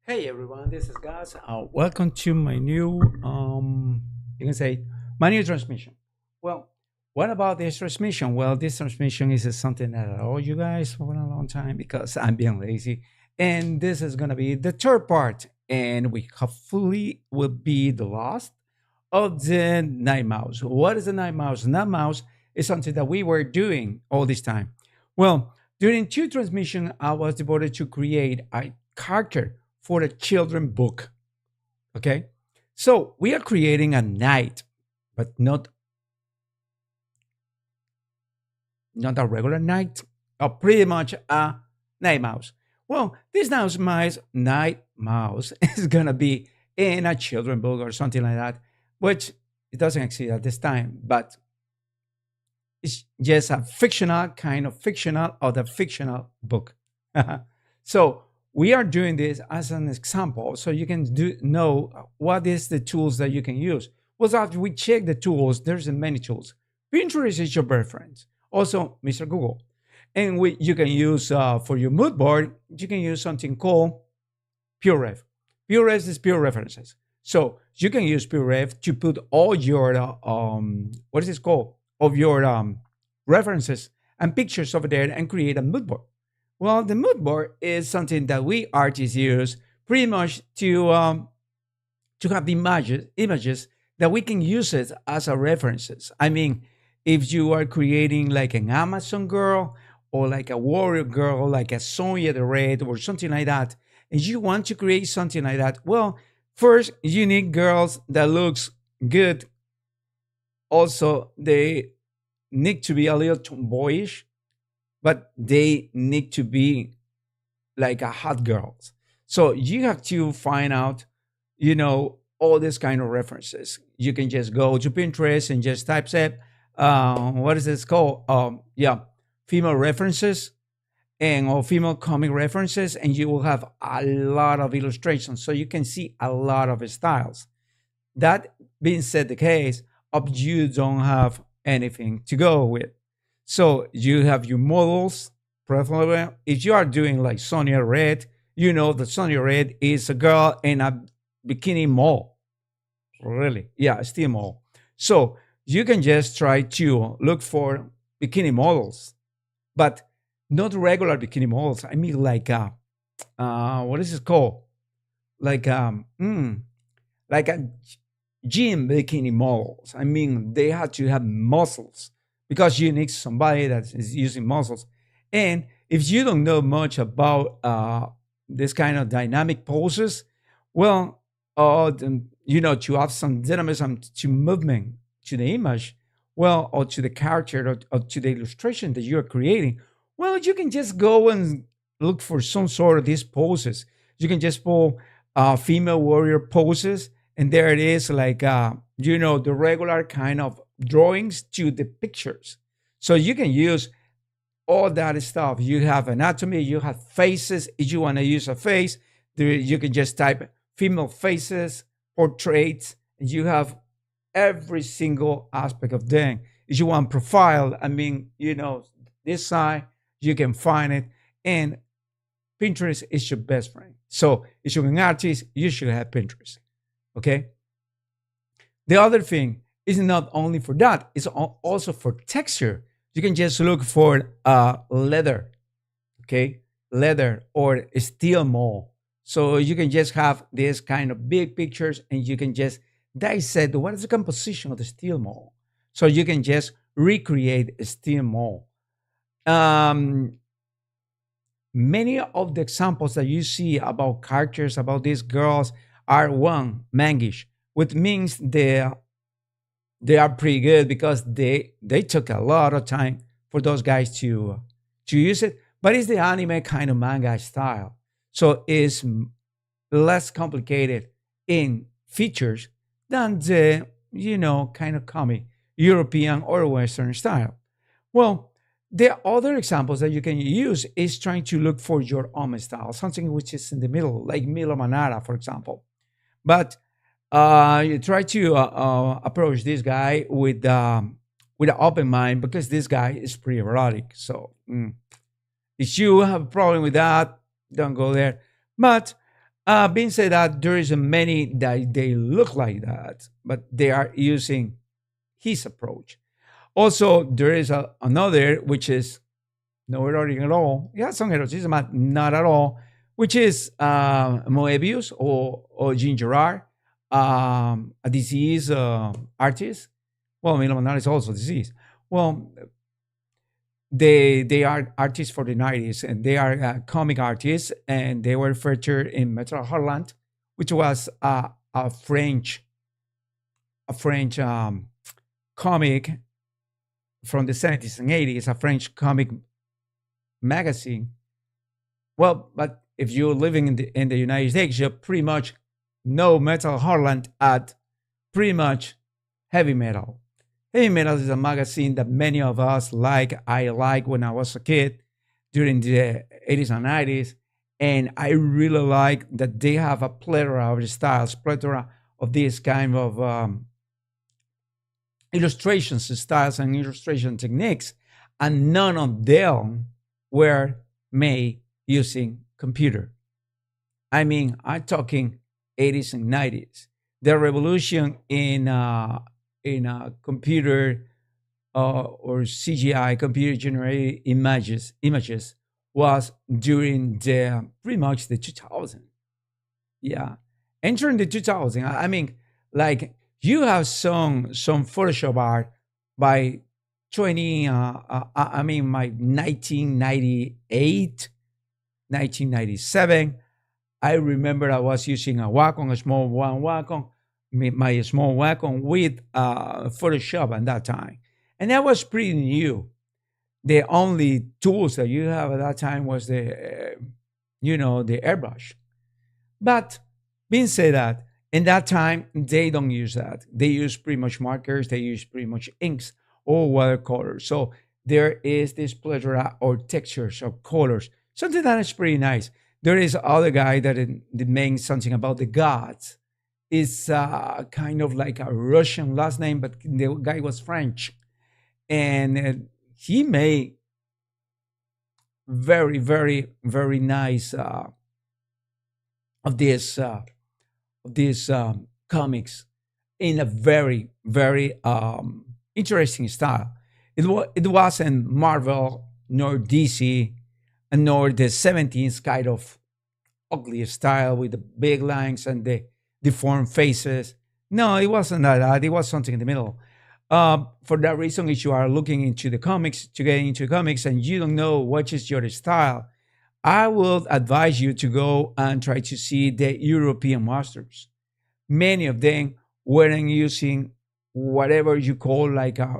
Hey everyone, this is Gus. Welcome to my new, you can say, my new transmission. Well, what about this transmission? Well, this transmission is something that I owe you guys for a long time because I'm being lazy. And this is going to be the third part. And we hopefully will be the last of the night mouse. What is the night mouse? Night mouse is something that we were doing all this time. Well, during two transmission, I was devoted to create a character for a children book. Okay, so we are creating a knight, but not a regular knight, or pretty much a night mouse. Well, this night mouse is gonna be in a children book or something like that, which it doesn't exist at this time, but it's just a fictional kind of fictional or the fictional book. So we are doing this as an example, so you can know what is the tools that you can use. Well, after we check the tools, there's many tools. Pinterest is your best friend. Also, Mr. Google, and you can use for your mood board. You can use something called PureRef. PureRef is pure references. So you can use PureRef to put all your what is this called of your references and pictures over there and create a mood board. Well, the mood board is something that we artists use pretty much to have images that we can use it as a references. I mean, if you are creating like an Amazon girl or like a warrior girl, like a Sonya the Red or something like that, and you want to create something like that, well, first you need girls that looks good. Also, they need to be a little tomboyish, but they need to be like a hot girls. So you have to find out, all these kind of references. You can just go to Pinterest and just type set, what is this called? Yeah, female references and or female comic references, and you will have a lot of illustrations. So you can see a lot of styles. That being said, the case of you don't have anything to go with. So you have your models, preferably if you are doing like Sonia Red, you know that Sonia Red is a girl in a bikini mall. Really? Yeah, still mall. So you can just try to look for bikini models, but not regular bikini models. I mean like what is it called? Like like a gym bikini models. I mean, they have to have muscles because you need somebody that is using muscles. And if you don't know much about this kind of dynamic poses, well, to have some dynamism to movement to the image, well, or to the character or to the illustration that you're creating, well, you can just go and look for some sort of these poses. You can just pull female warrior poses, and there it is, like the regular kind of drawings to the pictures. So you can use all that stuff. You have anatomy, you have faces. If you want to use a face, you can just type female faces, portraits, and you have every single aspect of them. If you want profile, I mean, this side, you can find it. And Pinterest is your best friend. So if you're an artist, you should have Pinterest. Okay. The other thing is not only for that, it's also for texture. You can just look for leather, okay, leather or steel mold. So you can just have this kind of big pictures and you can just dissect what is the composition of the steel mold. So you can just recreate a steel mold. Um, Many of the examples that you see about characters, about these girls, are one mangish, which means they are pretty good because they took a lot of time for those guys to use it. But it's the anime kind of manga style, so it's less complicated in features than the kind of comic European or Western style. Well, the other examples that you can use is trying to look for your own style, something which is in the middle, like Milo Manara, for example. But you try to approach this guy with an open mind because this guy is pretty erotic. So if you have a problem with that, don't go there. But Being said that there is a many that they look like that, but they are using his approach. Also, there is another which is no erotic at all. Yeah, some eroticism, but not at all, which is Moebius or Ginger R, a disease artist. Well, melanoma is also disease. Well, they are artists for the 90s, and they are comic artists, and they were featured in Metal Harland, which was a French comic from the 70s and 80s, a French comic magazine. Well, but if you're living in the United States, you pretty much know Metal Harland at pretty much heavy metal. Heavy metal is a magazine that many of us like. I like when I was a kid during the 80s and 90s. And I really like that they have a plethora of styles, plethora of this kind of illustrations, styles, and illustration techniques. And none of them were made using computer. I mean, I'm talking 80s and 90s. The revolution in computer or CGI, computer generated images was during the pretty much the 2000. Yeah, entering the 2000. I mean, like you have some Photoshop art by 20. I mean, my 1998, 1997. I remember I was using a Wacom, a small one Wacom, my small Wacom with Photoshop at that time, and that was pretty new. The only tools that you have at that time was the airbrush. But being said that, in that time they don't use that. They use pretty much markers. They use pretty much inks or watercolors. So there is this plethora or textures or colors. Something that is pretty nice. There is other guy that makes something about the gods. It's kind of like a Russian last name, but the guy was French, and he made very, very, very nice of these comics in a very, very interesting style. It wasn't Marvel nor DC nor the 70s kind of ugly style with the big lines and the deformed faces. No, it wasn't that. It was something in the middle. For that reason, if you are looking into the comics to get into comics and you don't know what is your style, I will advise you to go and try to see the European masters. Many of them weren't using whatever you call like a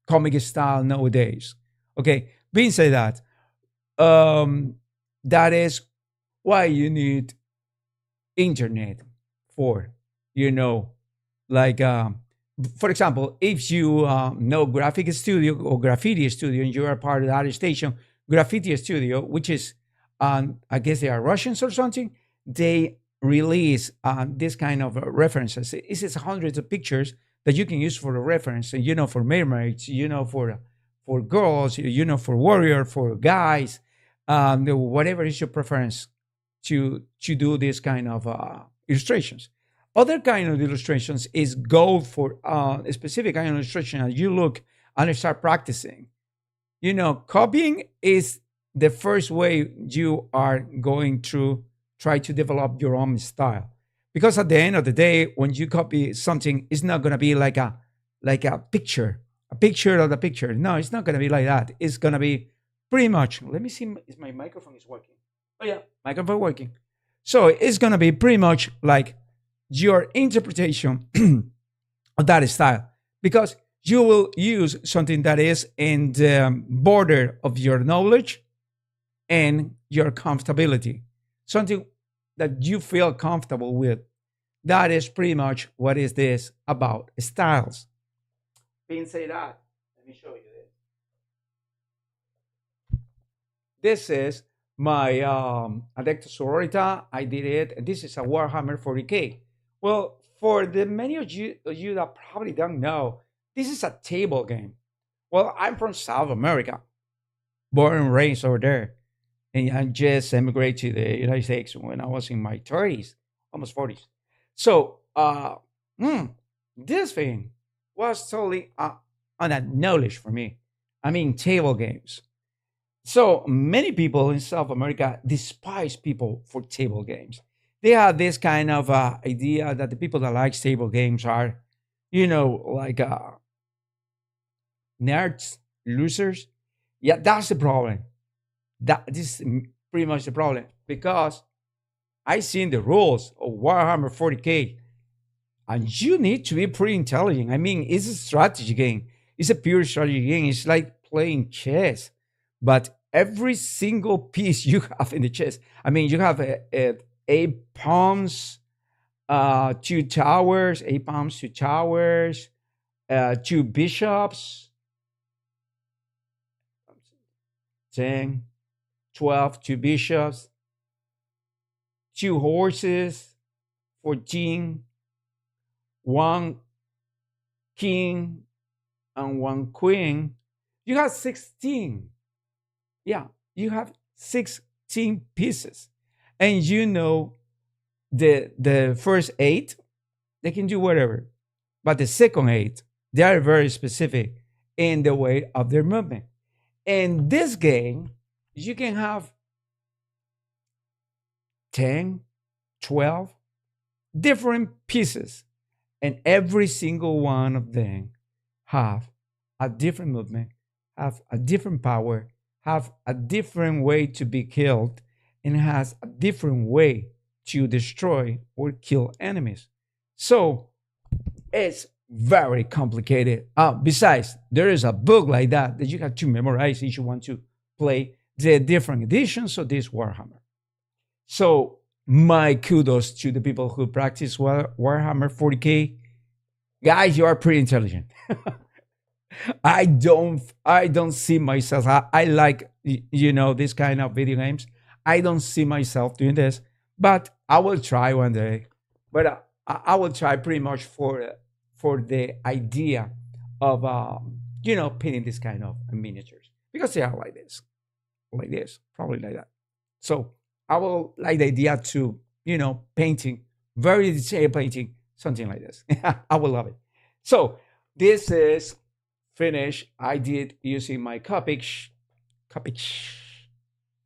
comic style nowadays. Okay, being said that, um, that is why you need internet for, you know, like for example, if you know graphic studio or graffiti studio and you are part of that station, graffiti studio, which is I guess they are Russians or something, they release this kind of references. It's hundreds of pictures that you can use for a reference, and for mermaids, for girls, for warrior, for guys, whatever is your preference to do this kind of illustrations. Other kind of illustrations is go for a specific kind of illustration, and you look and start practicing. Copying is the first way you are going to try to develop your own style. Because at the end of the day, when you copy something, it's not gonna be like a picture of the picture. No, it's not gonna be like that. It's gonna be pretty much. Let me see if my microphone is working. Oh yeah, microphone working. So it's gonna be pretty much like your interpretation of that style, because you will use something that is in the border of your knowledge and your comfortability, something that you feel comfortable with. That is pretty much what is this about styles. Being said that, let me show you this. This is my Adecto Sororita. I did it. This is a Warhammer 40K. Well, for the many of you that probably don't know, this is a table game. Well, I'm from South America, born and raised over there. and I just emigrated to the United States when I was in my 30s, almost 40s. So, hmm, this thing was totally unacknowledged for me. I mean, table games. So many people in South America despise people for table games. They have this kind of idea that the people that like table games are, like nerds, losers. Yeah, that's the problem. This is pretty much the problem because I seen the rules of Warhammer 40K, and you need to be pretty intelligent. I mean, it's a strategy game. It's a pure strategy game. It's like playing chess, but every single piece you have in the chess. I mean, you have eight pawns, two towers, eight pawns, two towers, two bishops, 10, 12, two bishops, two horses, 14, one king, and one queen. You have 16. Yeah, you have 16 pieces. And the first eight, they can do whatever. But the second eight, they are very specific in the way of their movement. In this game, you can have 10, 12 different pieces, and every single one of them have a different movement, have a different power, have a different way to be killed, and has a different way to destroy or kill enemies. So it's very complicated. Besides, there is a book like that you have to memorize if you want to play the different editions of this Warhammer. So my kudos to the people who practice Warhammer 40K. Guys, you are pretty intelligent. I don't see myself. I like this kind of video games. I don't see myself doing this, but I will try one day. But I will try pretty much for the idea of painting this kind of miniatures because they are like this, probably like that. So I will like the idea to painting, very detailed painting, something like this. I will love it. So this is finished. I did using my Copic,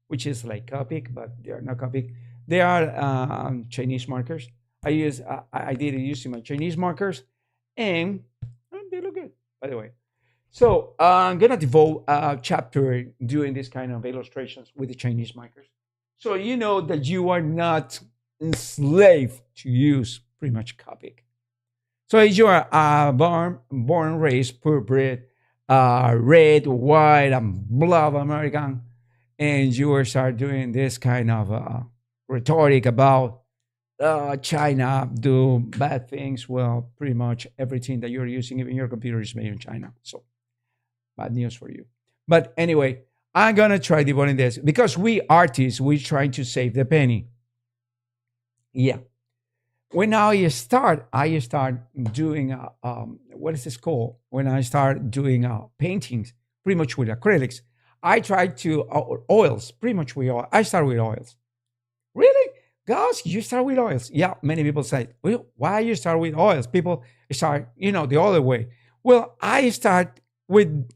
which is like Copic, but they are not Copic. They are Chinese markers. I did it using my Chinese markers, and they look good, by the way. So I'm gonna devote a chapter doing this kind of illustrations with the Chinese markers, so you know that you are not enslaved to use pretty much Copic. So if you are born, raised, purebred, red, white, and blood American, and you will start doing this kind of rhetoric about China do bad things, well, pretty much everything that you're using, even your computer, is made in China. So bad news for you. But anyway, I'm gonna try devoting this because we artists, we're trying to save the penny. Yeah. When I start doing what is this called? When I start doing paintings, pretty much with acrylics, I try to oils, pretty much with oil. I start with oils. Really? Gosh, you start with oils. Yeah, many people say, well, why you start with oils? People start, the other way. Well, I start with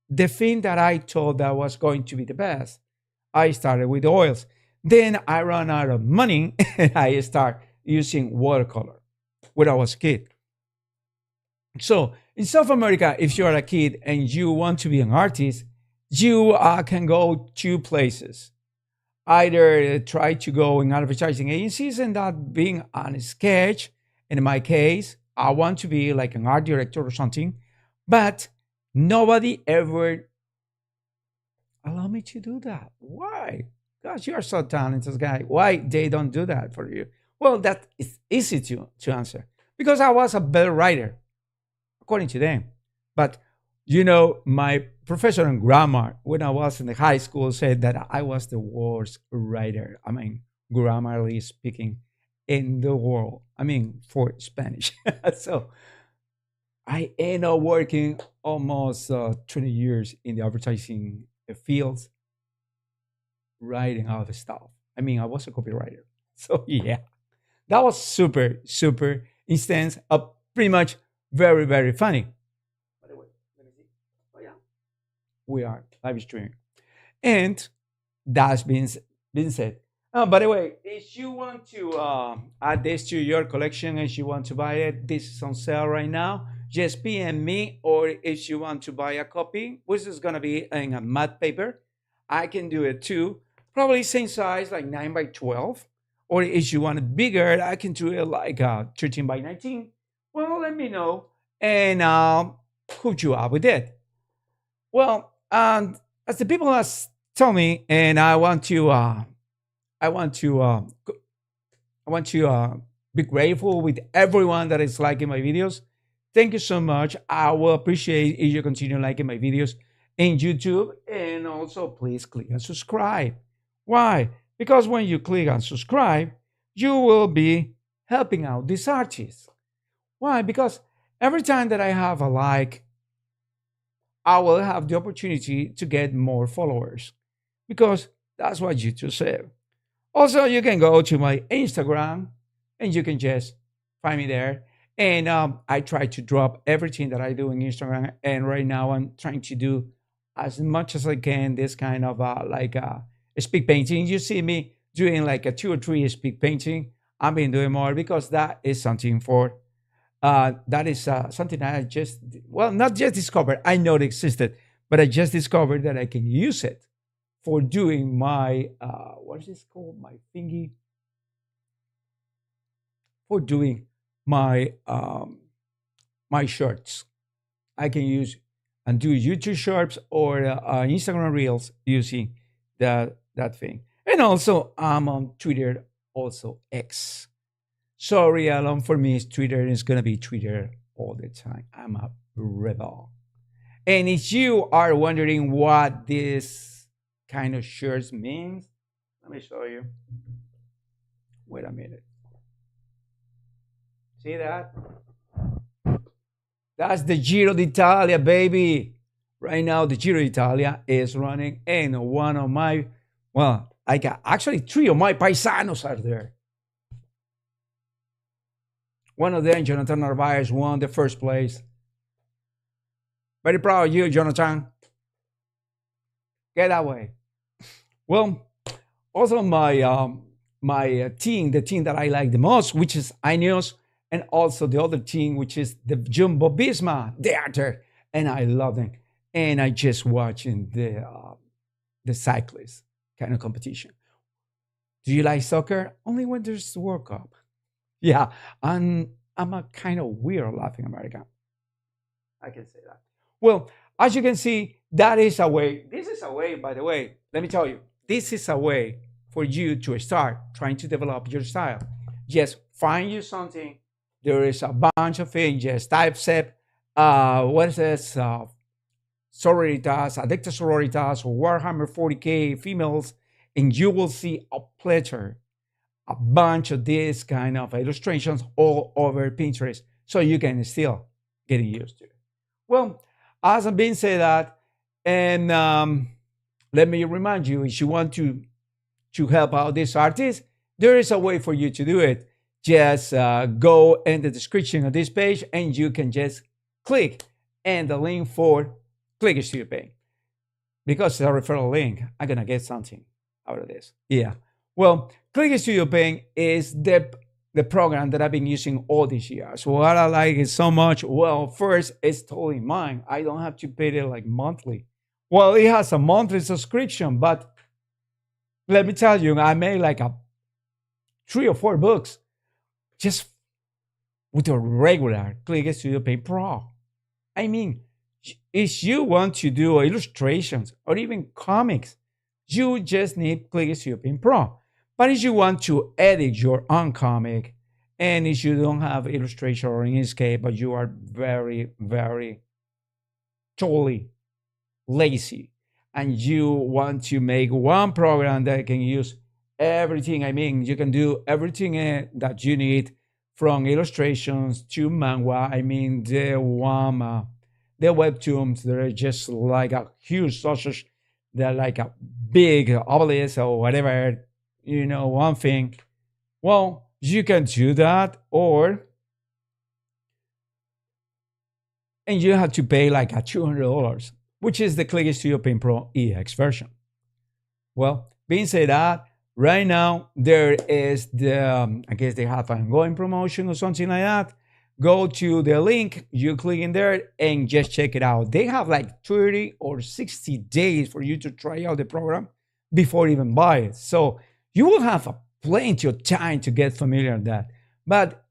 the thing that I thought that was going to be the best. I started with oils. Then I ran out of money and I start using watercolor when I was a kid. So in South America, if you are a kid and you want to be an artist, you can go two places. Either try to go in advertising agencies and that being on a sketch. And in my case, I want to be like an art director or something, but nobody ever allowed me to do that. Why? Gosh, you are so talented guy. Why they don't do that for you? Well, that is easy to answer because I was a better writer, according to them. But my professor in grammar when I was in the high school said that I was the worst writer. I mean, grammarly speaking, in the world. I mean, for Spanish. So I ended up working almost 20 years in the advertising fields. writing all the stuff. I mean, I was a copywriter. So yeah, that was super, super intense, pretty much very, very funny. By the way, let me see. Oh yeah, we are live streaming. And that's been said. By the way, if you want to add this to your collection, if you want to buy it, this is on sale right now. Just PM me, or if you want to buy a copy, which is gonna be in a matte paper, I can do it too. Probably same size, like 9 by 12. Or if you want it bigger, I can do it like 13 by 19. Well, let me know, and hook you up with it. Well, as the people has told me, and I want to, I want to be grateful with everyone that is liking my videos. Thank you so much. I will appreciate if you continue liking my videos in YouTube, and also please click and subscribe. Why? Because when you click and subscribe, you will be helping out these artists. Why? Because every time that I have a like, I will have the opportunity to get more followers, because that's what YouTube said. Also, you can go to my Instagram and you can just find me there. And I try to drop everything that I do in Instagram. And right now, I'm trying to do as much as I can this kind of speak painting. You see me doing like a 2 or 3 speak painting. I've been doing more because that is something for that is something I just, well, not just discovered. I know it existed, but I just discovered that I can use it for doing my what is this called? My thingy, for doing my my shorts. I can use and do YouTube shorts or Instagram reels using that thing. And also, I'm on Twitter, also X. Sorry, Alan, for me, it's Twitter. It's gonna be Twitter all the time. I'm a rebel. And if you are wondering what this kind of shirts means, let me show you. Wait a minute. See that? That's the Giro d'Italia, baby. Right now, the Giro d'Italia is running, and one of my, well, I got actually 3 of my paisanos are there. One of them, Jonathan Narvaez, won the first place. Very proud of you, Jonathan. Get that way. Well, also my team, the team that I like the most, which is Ineos, and also the other team, which is the Jumbo Visma, the actor, and I love them. And I just watching the cyclist kind of competition. Do you like soccer? Only when there's World Cup. Yeah, I'm a kind of weird Latin American. I can say that. Well, as you can see, that is a way. This is a way, by the way. Let me tell you, this is a way for you to start trying to develop your style. Just find you something. There is a bunch of things. Just type SEP, what is this? Sororitas, Addicta Sororitas, or Warhammer 40K females, and you will see a plethora, a bunch of these kind of illustrations all over Pinterest, so you can still get used to it. Well, as I've been saying that, and let me remind you, if you want to help out this artist, there is a way for you to do it. Just go in the description of this page, and you can just click and the link for Click Studio Paint. Because it's a referral link, I'm gonna get something out of this. Yeah. Well, Click Studio Paint is the program that I've been using all these years. What I like it so much, well, first, it's totally mine. I don't have to pay it like monthly. Well, it has a monthly subscription, but let me tell you, I made like 3 or 4 books just with a regular Click Studio Paint Pro. I mean, if you want to do illustrations or even comics, you just need Click Studio Paint Pro. But if you want to edit your own comic, and if you don't have Illustrator or Inkscape, but you are very, very totally lazy, and you want to make one program that can use everything, I mean, you can do everything that you need, from illustrations to manga. I mean, the webtoons, they're just like a huge sausage. They're like a big obelisk or whatever, one thing. Well, you can do that, and you have to pay like a $200, which is the Click Studio Paint Pro EX version. Well, being said that, right now there is I guess they have an ongoing promotion or something like that. Go to the link, you click in there and just check it out. They have like 30 or 60 days for you to try out the program before even buy it. So you will have plenty of time to get familiar with that. But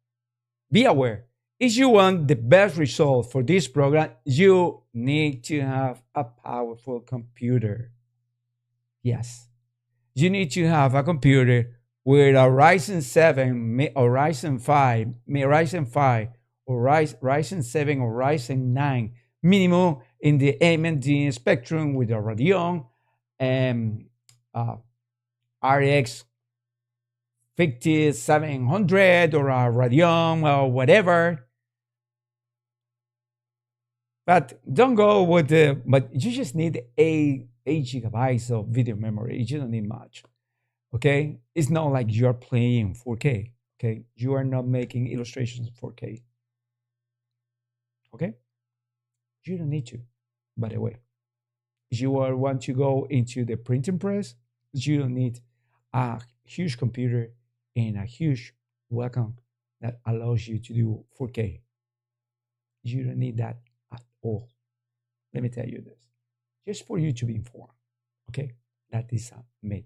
be aware, if you want the best result for this program, you need to have a powerful computer. Yes, you need to have a computer with a Ryzen 7 or Ryzen 5, or Ryzen 7 or Ryzen 9 minimum in the AMD spectrum with a Radeon RX 5700 or a Radeon or whatever. But don't go with but you just need 8 gigabytes of video memory. You don't need much. Okay? It's not like you're playing 4K. Okay? You are not making illustrations in 4K. Okay? You don't need to, by the way. If you want to go into the printing press, you don't need a huge computer and a huge wacom that allows you to do 4K. You don't need that at all. Let me tell you this. Just for you to be informed. Okay? That is a myth.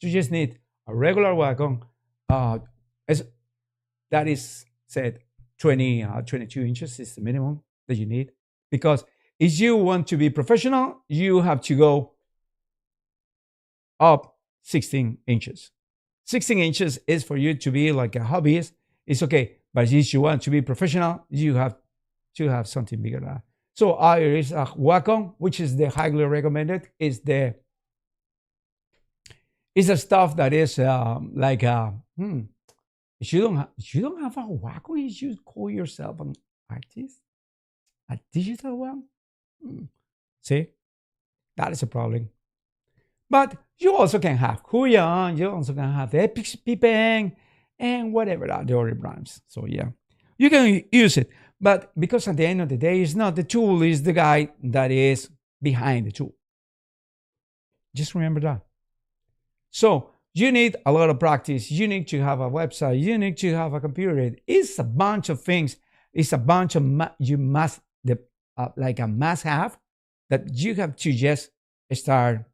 You just need a regular wacom. That is said 22 inches is the minimum that you need. Because if you want to be professional, you have to go up 16 inches. 16 inches is for you to be like a hobbyist. It's okay. But if you want to be professional, you have to have something bigger than that. So there is a wacom, which is the highly recommended. Is the stuff that is like if you don't have a wacom, you should call yourself an artist, a digital one. See, that is a problem. But you also can have Huion, you also can have Epic Pen, and whatever are the other brands. So yeah, you can use it. But because at the end of the day, it's not the tool, it's the guy that is behind the tool. Just remember that. So you need a lot of practice. You need to have a website. You need to have a computer. It's a bunch of things. It's a bunch of like a must have that you have to just start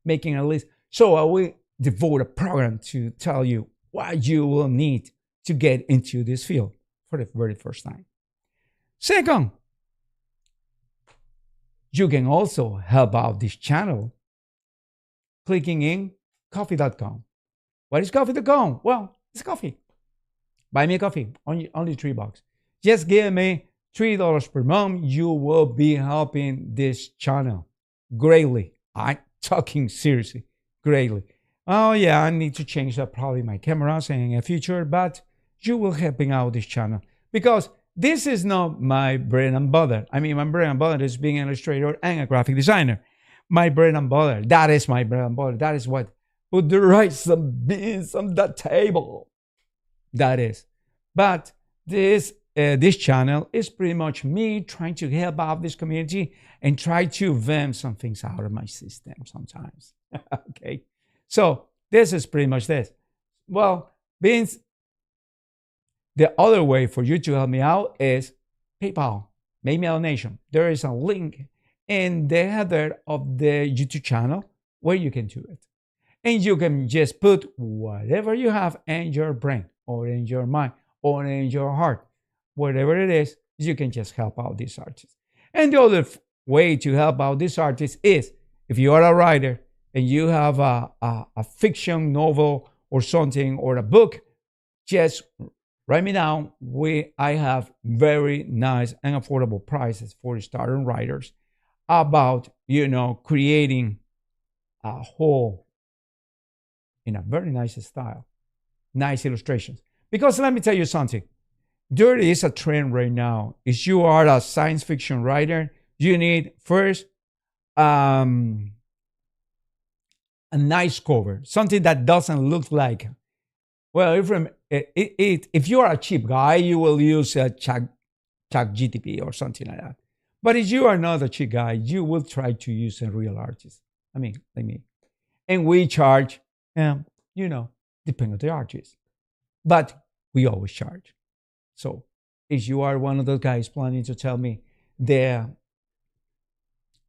making a list. So I will devote a program to tell you what you will need to get into this field for the very first time. Second, you can also help out this channel clicking in coffee.com. What is coffee.com? Well, it's coffee. Buy me a coffee, only $3. Just give me $3 per month. You will be helping this channel greatly. I'm talking seriously, greatly. Oh yeah, I need to change that probably my cameras in the future, but you will helping out this channel because this is not my bread and butter. I mean, my bread and butter is being an illustrator and a graphic designer. My bread and butter, that is my bread and butter. That is what put the rice and beans on the table. That is. But this channel is pretty much me trying to help out this community and try to vent some things out of my system sometimes. Okay. So this is pretty much this. Well, Vince, the other way for you to help me out is PayPal, make me a donation. There is a link in the header of the YouTube channel where you can do it. And you can just put whatever you have in your brain or in your mind or in your heart. Whatever it is, you can just help out these artists. And the other way to help out these artists is if you are a writer and you have a fiction novel or something or a book, just write me down. I have very nice and affordable prices for starting writers about, creating a whole in a very nice style, nice illustrations. Because let me tell you something. There is a trend right now. If you are a science fiction writer, you need first a nice cover, something that doesn't look like. Well, if you are a cheap guy, you will use a Chat GTP or something like that. But if you are not a cheap guy, you will try to use a real artist. I mean, like me. And we charge, you know, depending on the artist. But we always charge. So if you are one of those guys planning to tell me the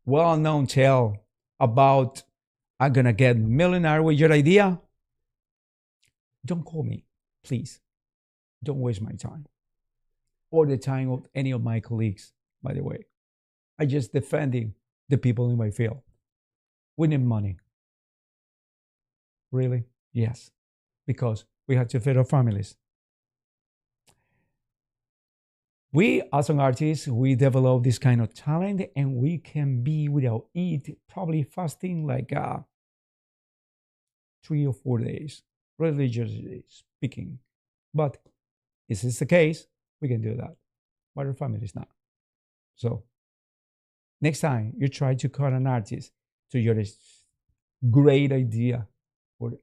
well-known tale about I'm gonna get millionaire with your idea, don't call me, please. Don't waste my time or the time of any of my colleagues, by the way. I just defending the people in my field. We need money. Really? Yes. Because we have to feed our families. We, as an artist, we develop this kind of talent and we can be without eat, probably fasting like 3 or 4 days, religiously speaking. But if it's the case, we can do that. But our family is not. So next time you try to call an artist to your great idea, or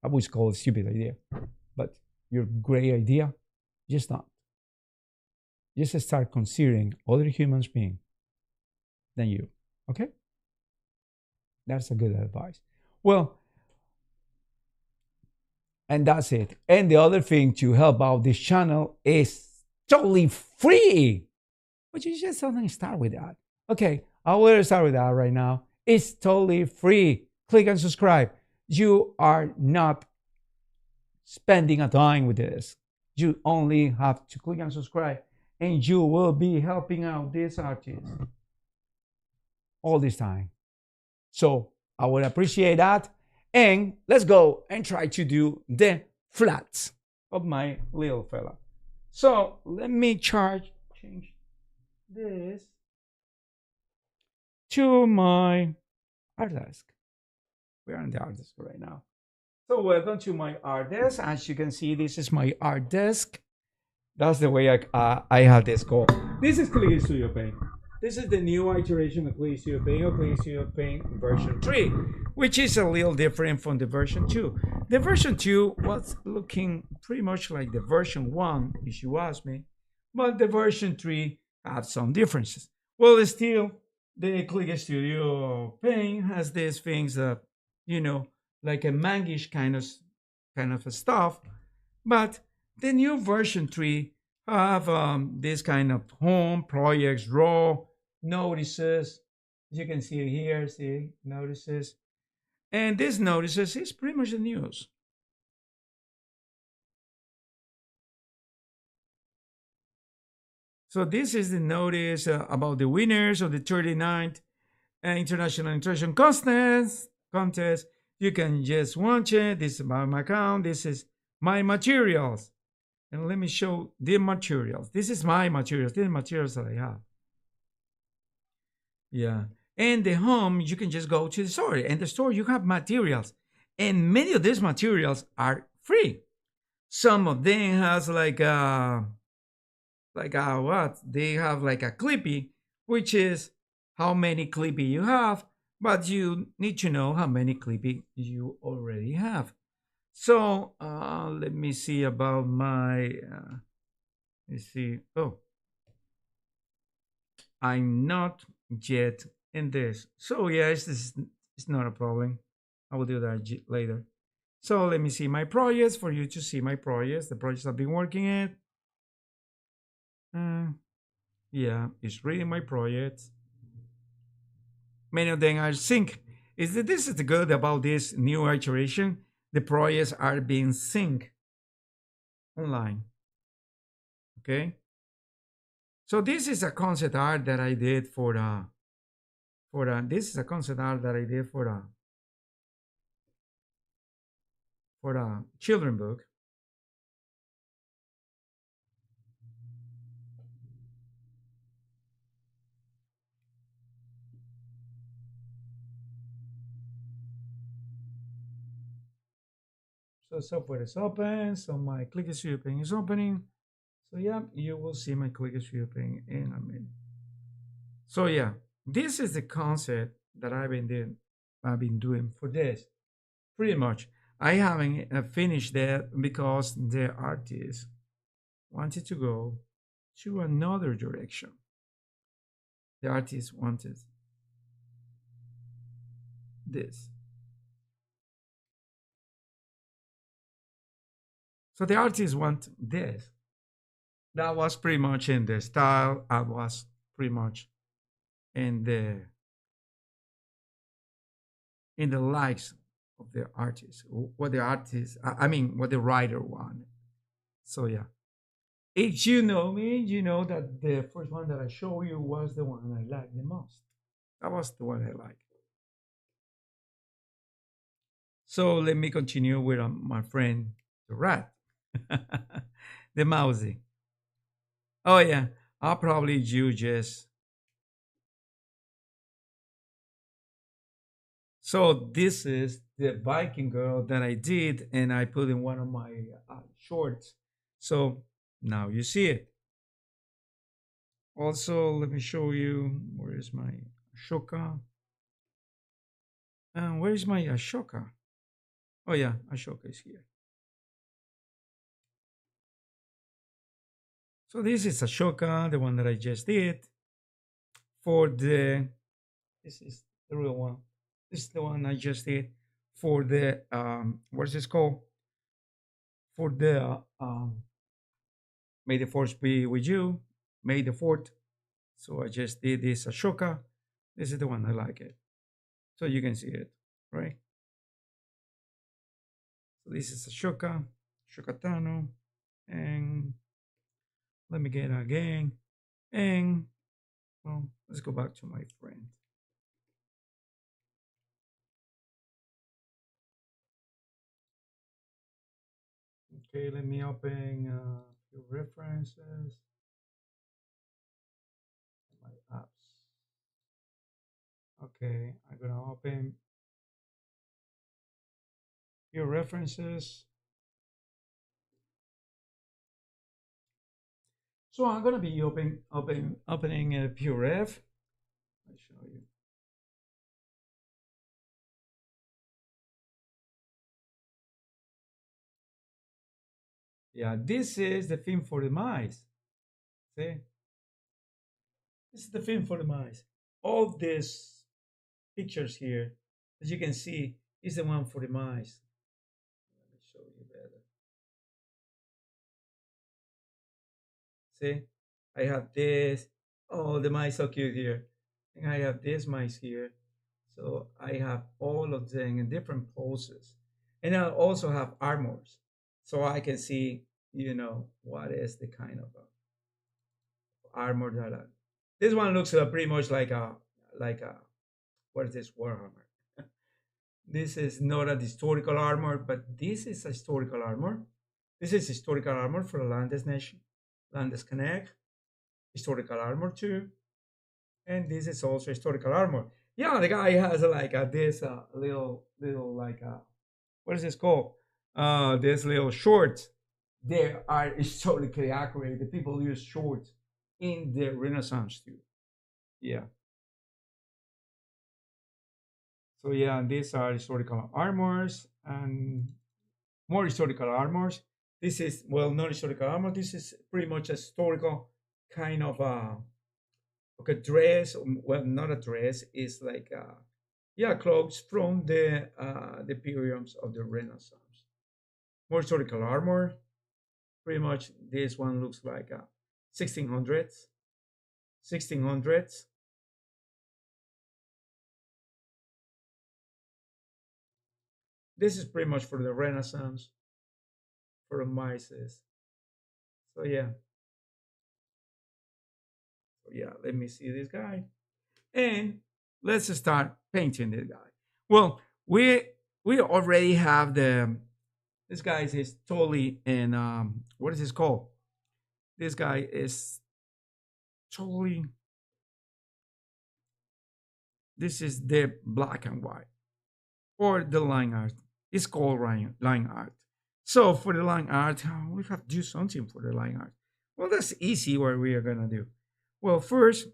I would call it stupid idea, but your great idea, just not. Just start considering other humans being than you. Okay? That's a good advice. Well, and that's it. And the other thing to help out this channel is totally free. But you just don't start with that. Okay, I will start with that right now. It's totally free. Click and subscribe. You are not spending a dime with this. You only have to click and subscribe, and you will be helping out this artist all this time. So I would appreciate that. And let's go and try to do the flats of my little fella. So let me change this to my art desk. We're on the art desk right now. So welcome to my art desk. As you can see, this is my art desk. That's the way I have this called. This is Click Studio Paint. This is the new iteration of Click Studio Paint, or Click Studio Paint version 3, which is a little different from the version 2. The version 2 was looking pretty much like the version 1, if you ask me, but the version 3 had some differences. Well, still, the Click Studio Paint has these things that, like a mangish kind of stuff, but the new version 3 have this kind of home projects, raw notices. You can see it here, see notices. And this notices is pretty much the news. So this is the notice about the winners of the 39th International Illustration Contest. You can just watch it. This is about my account. This is my materials. And let me show the materials. This is my materials. These are materials that I have. Yeah. And the home, you can just go to the store. And the store, you have materials. And many of these materials are free. Some of them has like a what? They have like a clippy, which is how many clippy you have, but you need to know how many clippy you already have. So let me see about my, let's see. Oh, I'm not yet in this. So yes, it's not a problem. I will do that later. So let me see my projects for you to see my projects, the projects I've been working at. Yeah, it's reading my projects. Many of them are synced. This is the good about this new iteration. The projects are being synced online. Okay. So this is a concept art that I did this is a concept art that I did for the children book. So software is open. So my Click Studio Paint is opening. So yeah, you will see my Click Studio Paint in a minute. So yeah, this is the concept that I've been doing for this. pretty much. I haven't finished that because the artist wanted to go to another direction. The artist wanted this. So the artist want this. That was pretty much in the style. I was pretty much in the likes of the artist. What the artist, I mean, what the writer wanted. So yeah. If you know me, you know that the first one that I show you was the one I liked the most. That was the one I liked. So let me continue with my friend, the rat, the mousy. Oh yeah, I'll probably you just. So this is the Viking girl that I did, and I put in one of my shorts. So now you see it. Also, let me show you where is my Ashoka. Where is my Ashoka? Oh yeah, Ashoka is here. So this is Ashoka, the one that I just did. For the this is the real one. This is the one I just did for the what's this called? For the May the force be with you. May the fourth. So I just did this Ashoka. This is the one I like it. So you can see it, right? So this is Ashoka, Shokatano, and let me get again. And well, let's go back to my friend. Okay, let me open a few references. My apps. Okay, I'm gonna open few references. So I'm gonna be opening a few ref. I'll show you. Yeah, this is the film for the mice. See, this is the film for the mice. All these pictures here, as you can see, is the one for the mice. Let me show you better. See, I have this. Oh, the mice so cute here. And I have this mice here. So I have all of them in different poses. And I also have armors. So I can see, what is the kind of armor that this one looks pretty much like a what is this Warhammer? This is not a historical armor, but this is a historical armor. This is historical armor for the Landesnation, Landesknecht, historical armor too, and this is also historical armor. Yeah, the guy has this little what is this called? This little shorts. They are historically accurate. The people use shorts in the Renaissance too. Yeah. So yeah, these are historical armors and more historical armors. This is well, not historical armor. This is pretty much a historical kind of like a dress. Well, not a dress. It's like yeah, clothes from the periods of the Renaissance. More historical armor. Pretty much, this one looks like 1600s. 1600s. This is pretty much for the Renaissance, for the Mises. So yeah, let me see this guy. And let's start painting this guy. Well, we already have this guy is totally in what is this called? This guy is totally this is the black and white or the line art. It's called line art. So for the line art, we have to do something for the line art. Well, that's easy. What we are gonna do? Well, first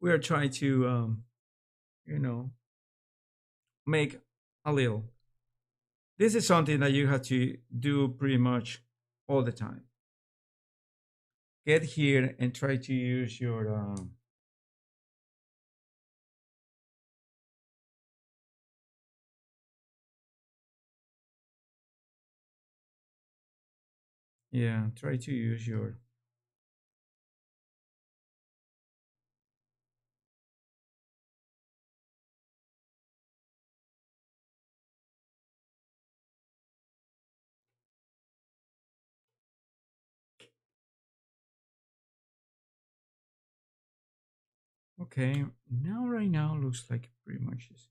we are trying to you know make a little. This is something that you have to do pretty much all the time. Get here and try to use your yeah, try to use your okay. Now right now looks like pretty much is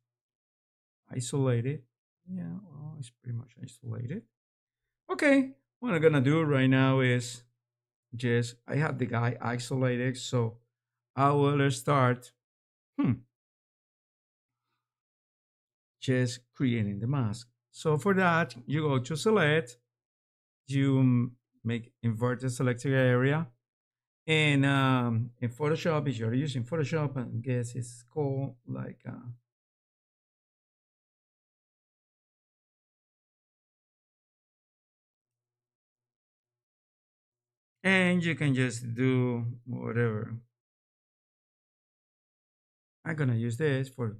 isolated. Yeah, well, it's pretty much isolated. Okay, what I'm gonna do right now is just I have the guy isolated, so I will start hmm, just creating the mask. So for that, you go to select, you make invert the selected area, and in Photoshop, if you're using Photoshop, I guess it's called like, and you can just do whatever. I'm gonna use this for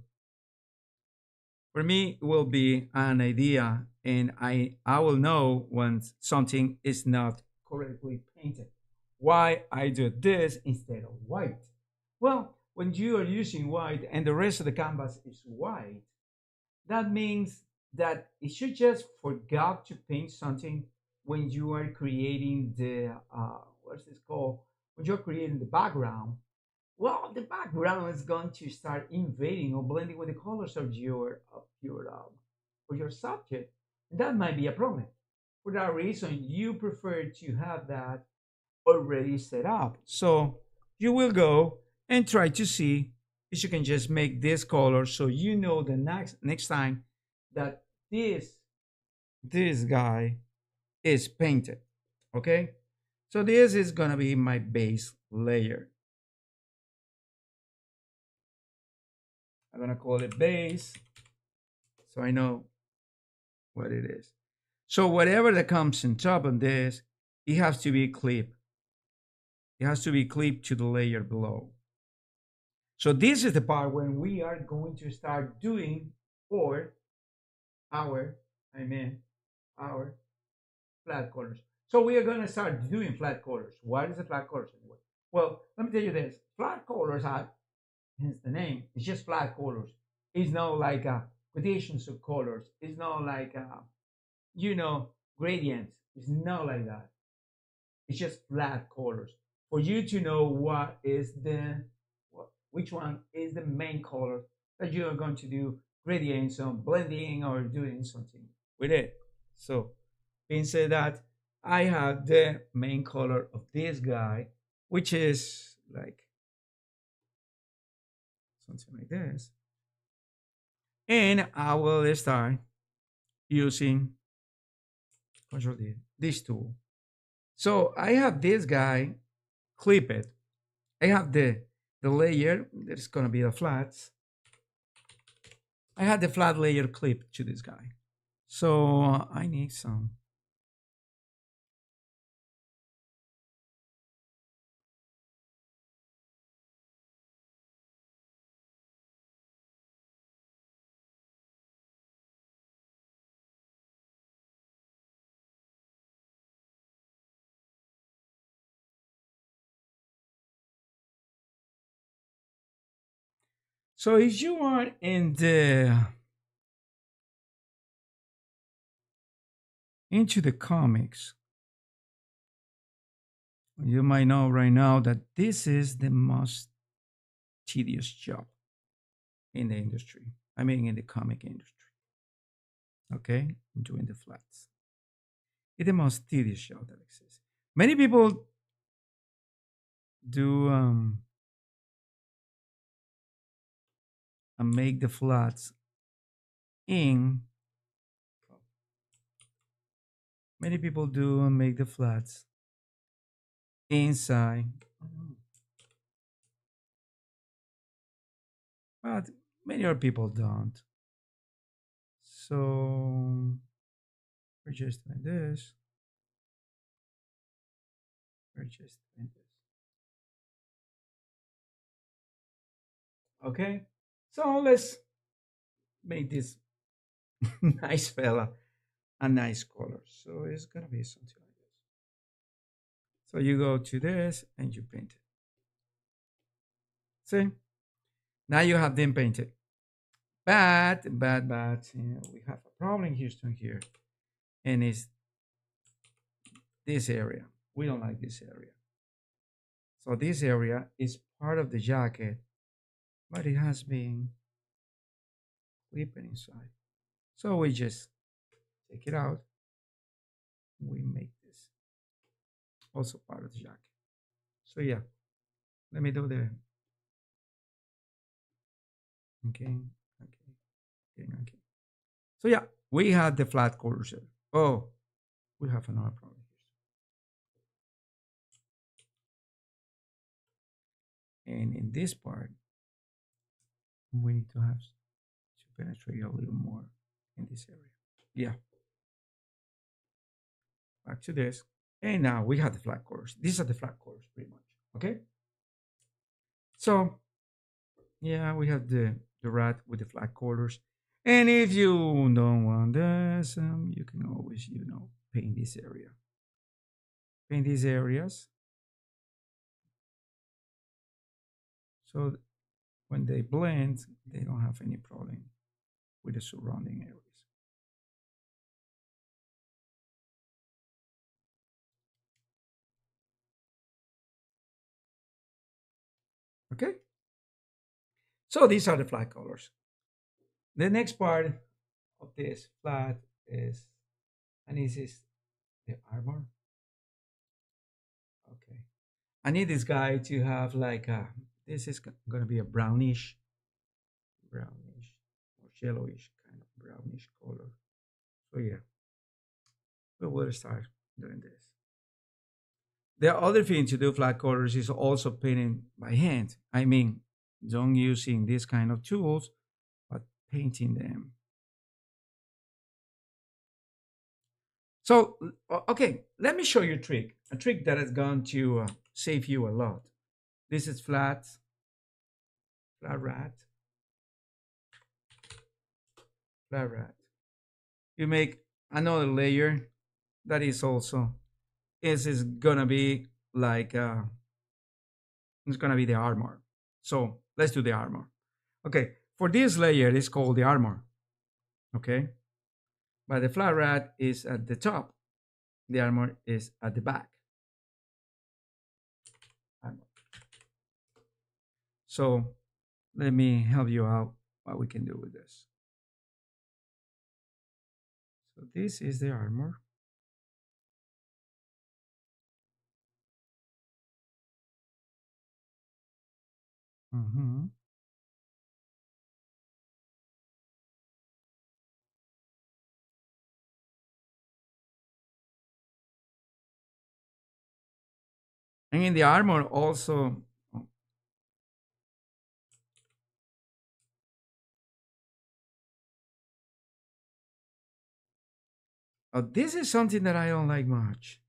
me. It will be an idea, and I will know when something is not correctly painted. Why I do this instead of white? Well, when you are using white and the rest of the canvas is white, that means that it should just forgot to paint something when you are creating the what's this called? When you're creating the background, well, the background is going to start invading or blending with the colors of your subject. And that might be a problem. For that reason, you prefer to have that already set up. So you will go and try to see if you can just make this color so you know the next time that this guy is painted. Okay? So this is gonna be my base layer. I'm gonna call it base so I know what it is. So whatever that comes on top of this, it has to be clipped. It has to be clipped to the layer below. So this is the part when we are going to start doing for our, I mean, our flat colors. So we are going to start doing flat colors. What is a flat colors anyway? Well, let me tell you this. Flat colors are, hence the name, it's just flat colors. It's not like gradations of colors. It's not like, you know, gradients. It's not like that. It's just flat colors. For you to know which one is the main color that you are going to do gradients on blending or doing something with it. So, being said that, I have the main color of this guy, which is like something like this. And I will start using Control D, this tool. So I have this guy, clip it. I have the layer, there's gonna be the flats. I had the flat layer clip to this guy. So I need some. So if you are in the into the comics, you might know right now that this is the most tedious job in the industry. I mean, in the comic industry. Okay, doing the flats. It's the most tedious job that exists. Many people do make the flats in. Many people do make the flats inside, but many other people don't. We're just doing this. We're just doing this. Okay. So let's make this nice fella a nice color. So it's gonna be something like this. So you go to this and you paint it. See? Now you have them painted. But we have a problem, Houston, here. And it's this area. We don't like this area. So this area is part of the jacket, but it has been clipped inside. So we just take it out. We make this also part of the jacket. So yeah, let me do the okay, okay. So yeah, we had the flat corners. Oh, we have another problem here. And in this part, we need to have to penetrate a little more in this area. Yeah, back to this. And now we have the flat corners. These are the flat corners pretty much. Okay. So yeah, we have the rat with the flat corners. And if you don't want this, you can always, paint this area. Paint these areas. So when they blend, they don't have any problem with the surrounding areas. Okay? So these are the flat colors. The next part of this flat is, and this is the armor. Okay. I need this guy to have like this is going to be a brownish or yellowish kind of brownish color. So yeah, we will start doing this. The other thing to do flat colors is also painting by hand. I mean, don't using this kind of tools, but painting them. So, okay, let me show you a trick that is going to save you a lot. This is flat rat, flat rat. You make another layer that is also, this is gonna be like, it's gonna be the armor. So let's do the armor. Okay, for this layer, it's called the armor. Okay, but the flat rat is at the top. The armor is at the back. Armor. So let me help you out what we can do with this. So this is the armor. Mhm. And in the armor also, this is something that I don't like much.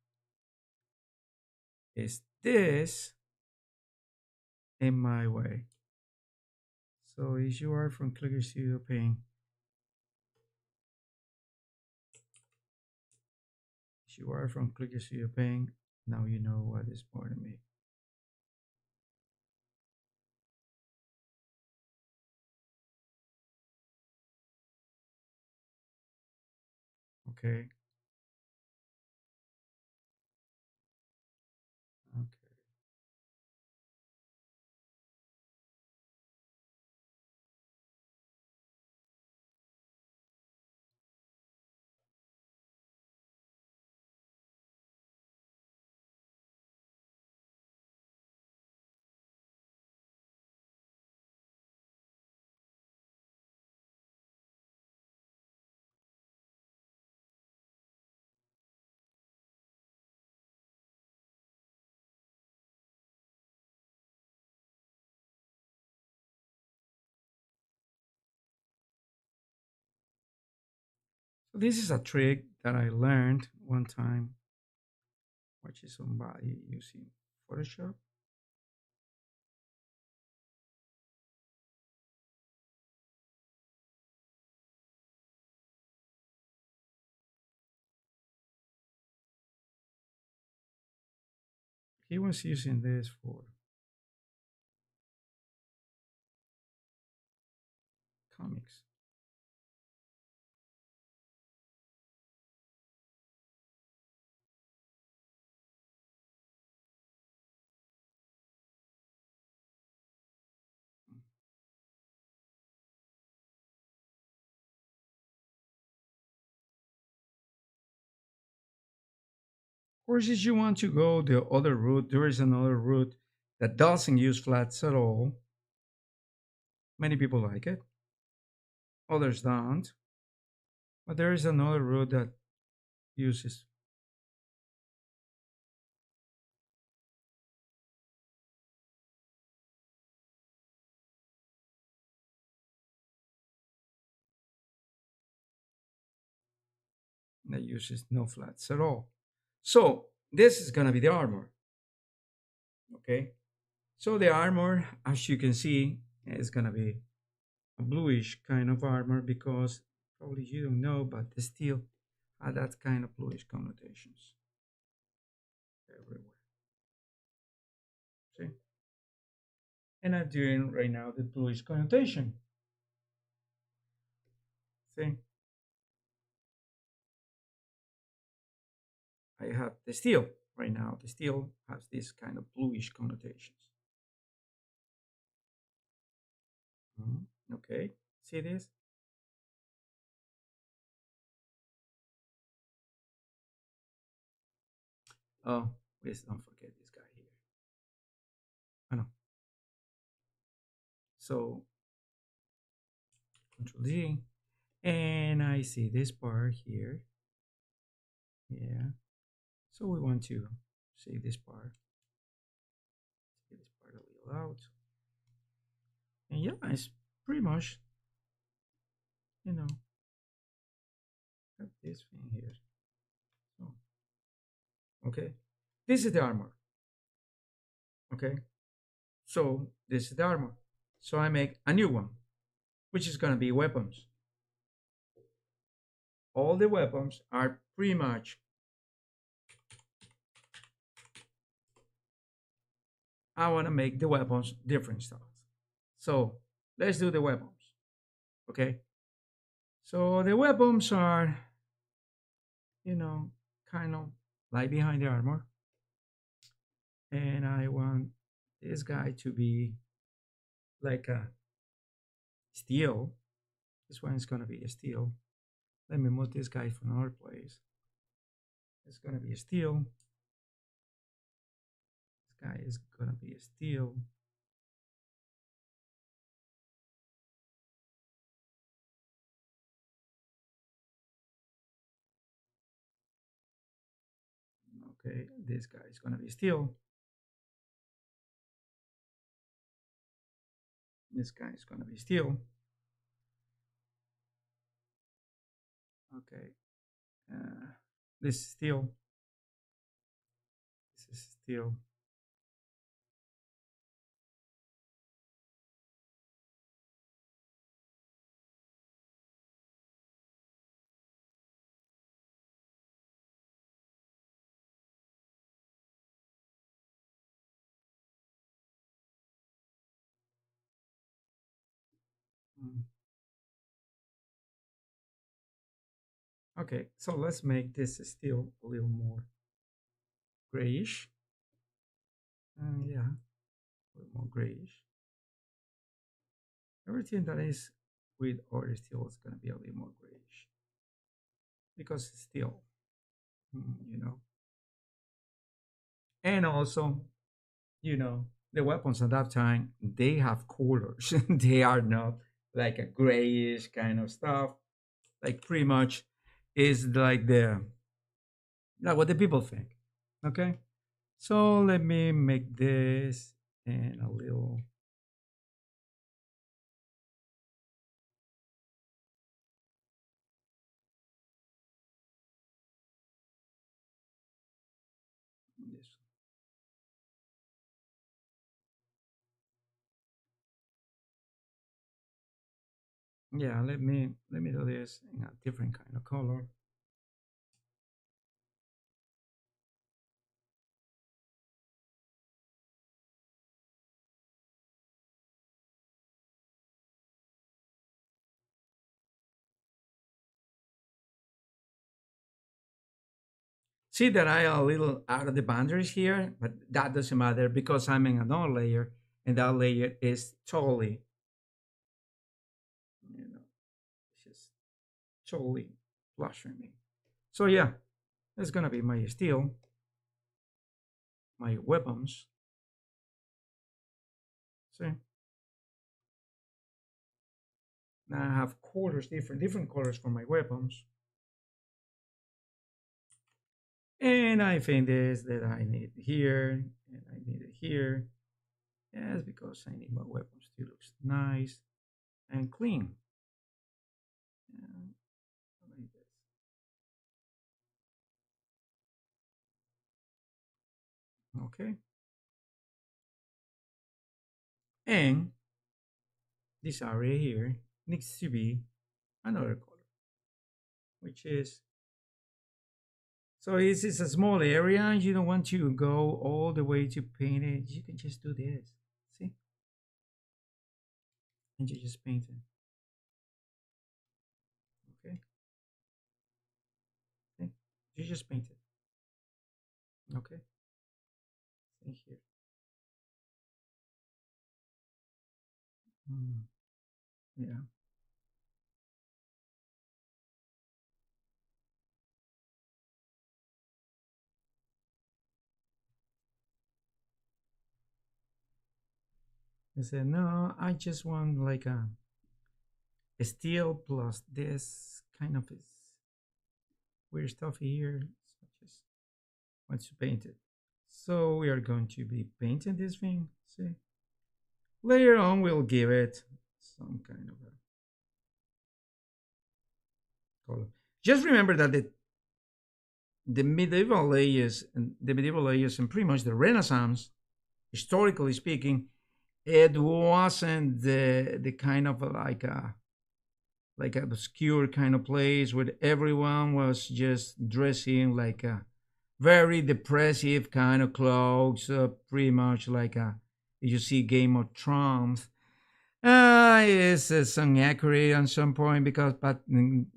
Is this in my way? So if you are from Clicker Studio Paint, if you are from Clicker Studio Paint, now you know what is bothering me. Okay. Okay. This is a trick that I learned one time watching somebody using Photoshop. He was using this for comics. Of course, if you want to go the other route, there is another route that doesn't use flats at all. Many people like it, others don't. But there is another route that uses no flats at all. So this is gonna be the armor. Okay. So the armor, as you can see, is gonna be a bluish kind of armor because probably you don't know, but the steel had that kind of bluish connotations everywhere. See? And I'm doing right now the bluish connotation. See? I have the steel right now. The steel has this kind of bluish connotations. Okay, see this? Oh, please don't forget this guy here. I know. So Control Z, and I see this bar here. Yeah. So we want to see this part. See this part a little out. And yeah, it's pretty much, you know, have this thing here. So, okay. This is the armor. Okay. So this is the armor. So I make a new one, which is gonna be weapons. All the weapons are pretty much, I wanna make the weapons different styles. So let's do the weapons. Okay. So the weapons are, you know, kind of like behind the armor. And I want this guy to be like a steel. This one is gonna be a steel. Let me move this guy from another place. It's gonna be a steel. This guy is gonna be a steel. Okay, this guy is gonna be steel. This guy is gonna be steel. Okay, uh, this is steel. This is steel. Mm. Okay, so let's make this steel a little more grayish. Yeah, a little more grayish. Everything that is with or steel is gonna be a little more grayish because it's steel, you know. And also, you know, the weapons at that time they have colors. They are not like a grayish kind of stuff. Like pretty much is like the like what the people think. Okay, so let me make this and a little. Yeah, let me do this in a different kind of color. See that I am a little out of the boundaries here, but that doesn't matter because I'm in another layer, and that layer is totally, you know, it's just totally flushing me. So yeah, that's gonna be my steel, my weapons. See, now I have colors, different colors for my weapons, and I think this that I need here, and I need it here. Yes, because I need my weapons to look nice and clean. And like this. Okay, and this area here needs to be another color, which is, so this is a small area. You don't want to go all the way to paint it. You can just do this, see, and you just paint it. Okay, okay, you just paint it. Okay, see here. Mm, yeah, I said no. I just want like a steel plus this kind of is weird stuff here. So just want to paint it. So we are going to be painting this thing. See, later on we'll give it some kind of a color. Just remember that the medieval ages and pretty much the Renaissance, historically speaking, it wasn't the kind of like a obscure kind of place where everyone was just dressing like a very depressive kind of clothes, pretty much like a you see Game of Thrones. It's inaccurate at some point because, but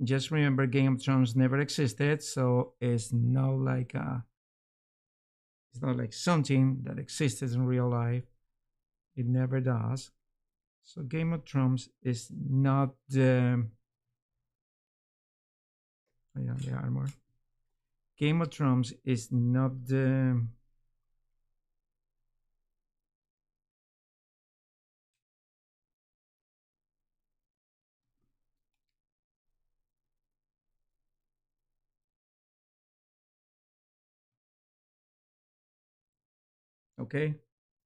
just remember, Game of Thrones never existed, so it's not like something that exists in real life. It never does. So Game of Thrones is not the oh yeah, the armor. Game of Thrones is not the okay.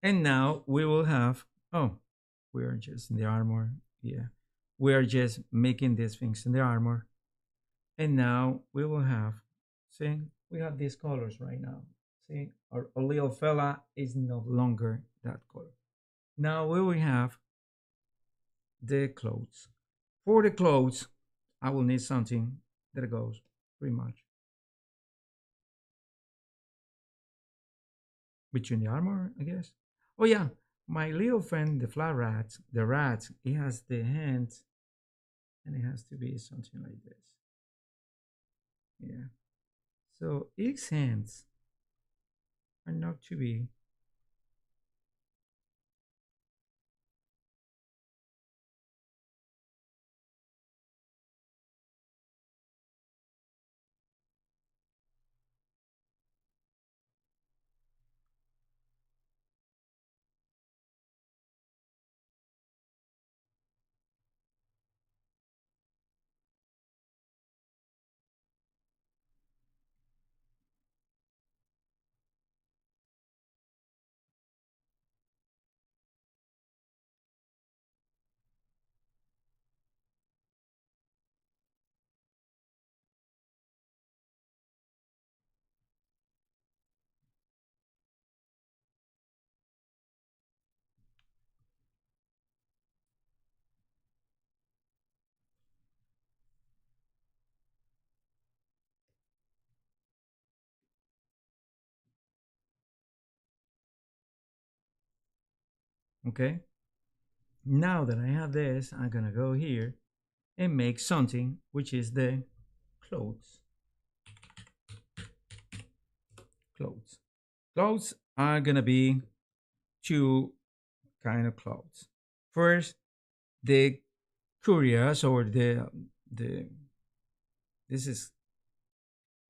And now we will have oh, we are just in the armor. Yeah, we are just making these things in the armor. And now we will have, see, we have these colors right now. See, our little fella is no longer that color. Now we will have the clothes. For the clothes, I will need something that goes pretty much between the armor, I guess. Oh yeah, my little friend, the flat rat, the rat, it has the hand, and it has to be something like this. Yeah. So its hands are not to be Okay. Now that I have this, I'm gonna go here and make something, which is the clothes. Clothes. Clothes are gonna be two kind of clothes. First, the curious or the this is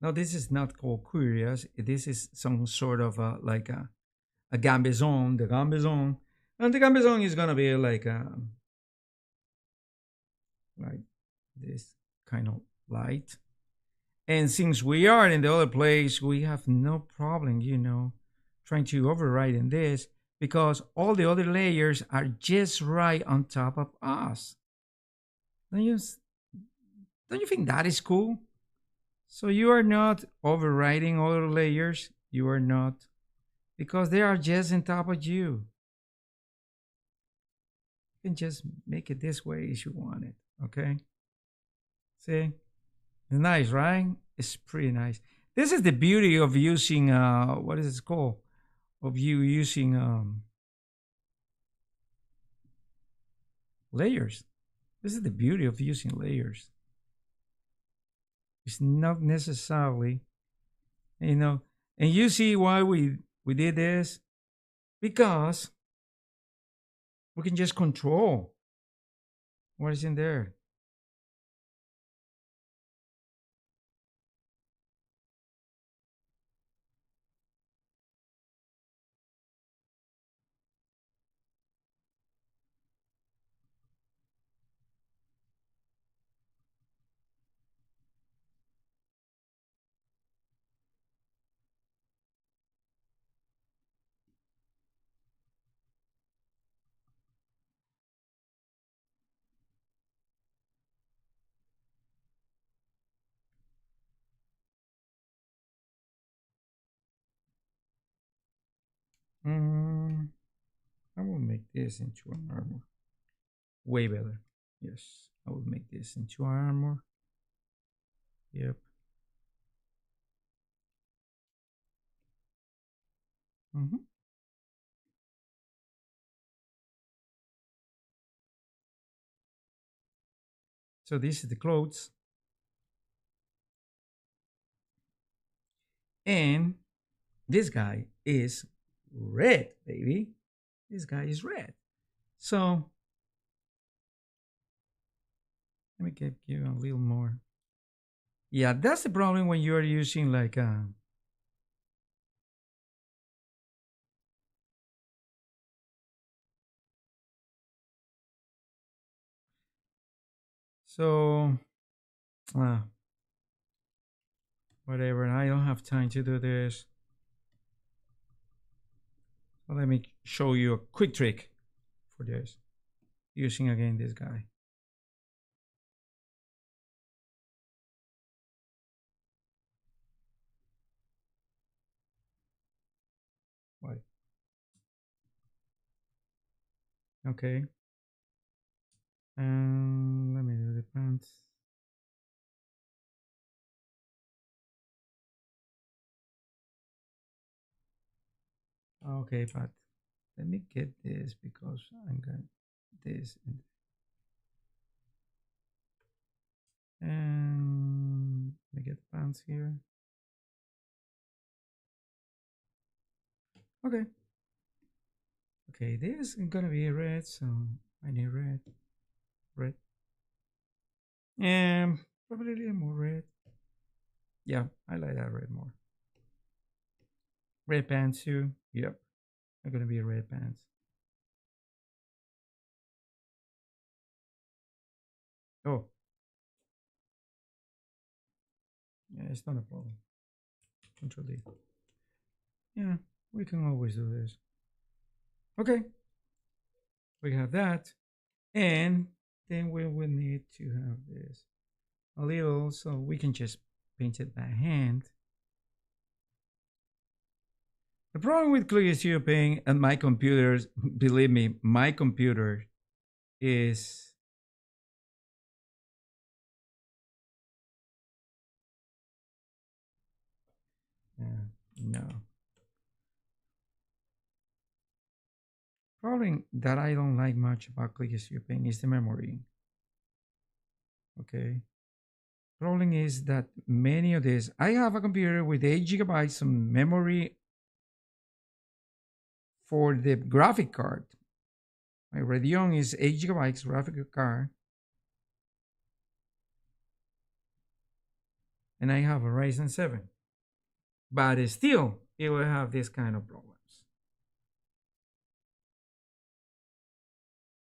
no, this is not called curious. This is some sort of like a gambizon, the gambizon, and the gambizon is gonna be like this kind of light. And since we are in the other place, we have no problem, trying to override in this because all the other layers are just right on top of us. Don't you, don't you think that is cool? So you are not overriding other layers. You are not, because they are just on top of you. You can just make it this way if you want it. Okay. See, it's nice, right? It's pretty nice. This is the beauty of using what is it called? Of you using layers. This is the beauty of using layers. It's not necessarily, you know, and you see why we did this? Because we can just control what is in there. Mm, I will make this into an armor. Way better. Yes, I will make this into armor. Yep. hmm So this is the clothes, and this guy is red, baby. This guy is red. So let me give you a little more. Yeah, that's the problem when you are using so uh, whatever. I don't have time to do this. So let me show you a quick trick for this. Using again this guy. Right. Okay. And let me do the pants. Okay, but let me get this because I'm going this and let me get the pants here. Okay. Okay, this is gonna be red, so I need red. Red. And probably a little more red. Yeah, I like that red more. Red pants too. Yep. They're gonna be red pants. Oh, yeah, it's not a problem. Control D. Yeah, we can always do this. Okay, we have that. And then we will need to have this a little, so we can just paint it by hand. The problem with Clear Studio Paint and my computers, believe me, my computer is no. Problem that I don't like much about click studio paint is the memory. Okay. Problem is that many of these, I have a computer with 8 gigabytes of memory for the graphic card. My Radeon is 8 gigabytes graphic card, and I have a Ryzen 7. But still, it will have this kind of problems.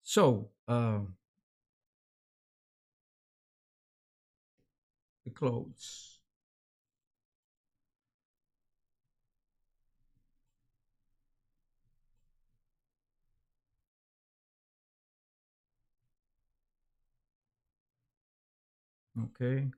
So, the clothes. Okay.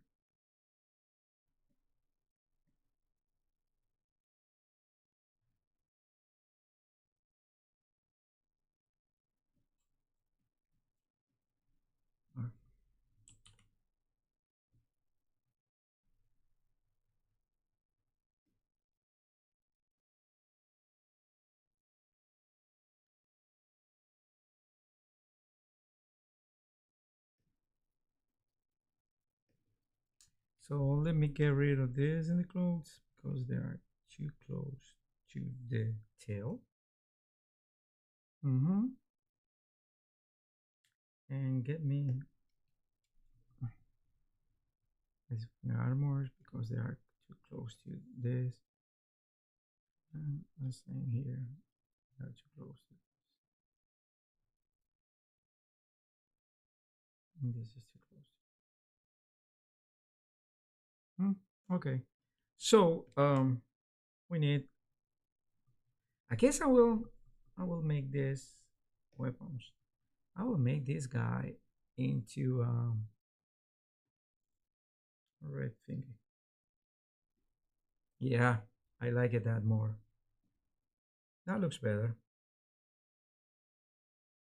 So let me get rid of this in the clothes because they are too close to the tail. And get me these armors because they are too close to this. And let's say here, they are too close to this. And this is too close. Okay. So we need, I guess I will make this weapons. I will make this guy into a red thingy. Yeah, I like it that more. That looks better.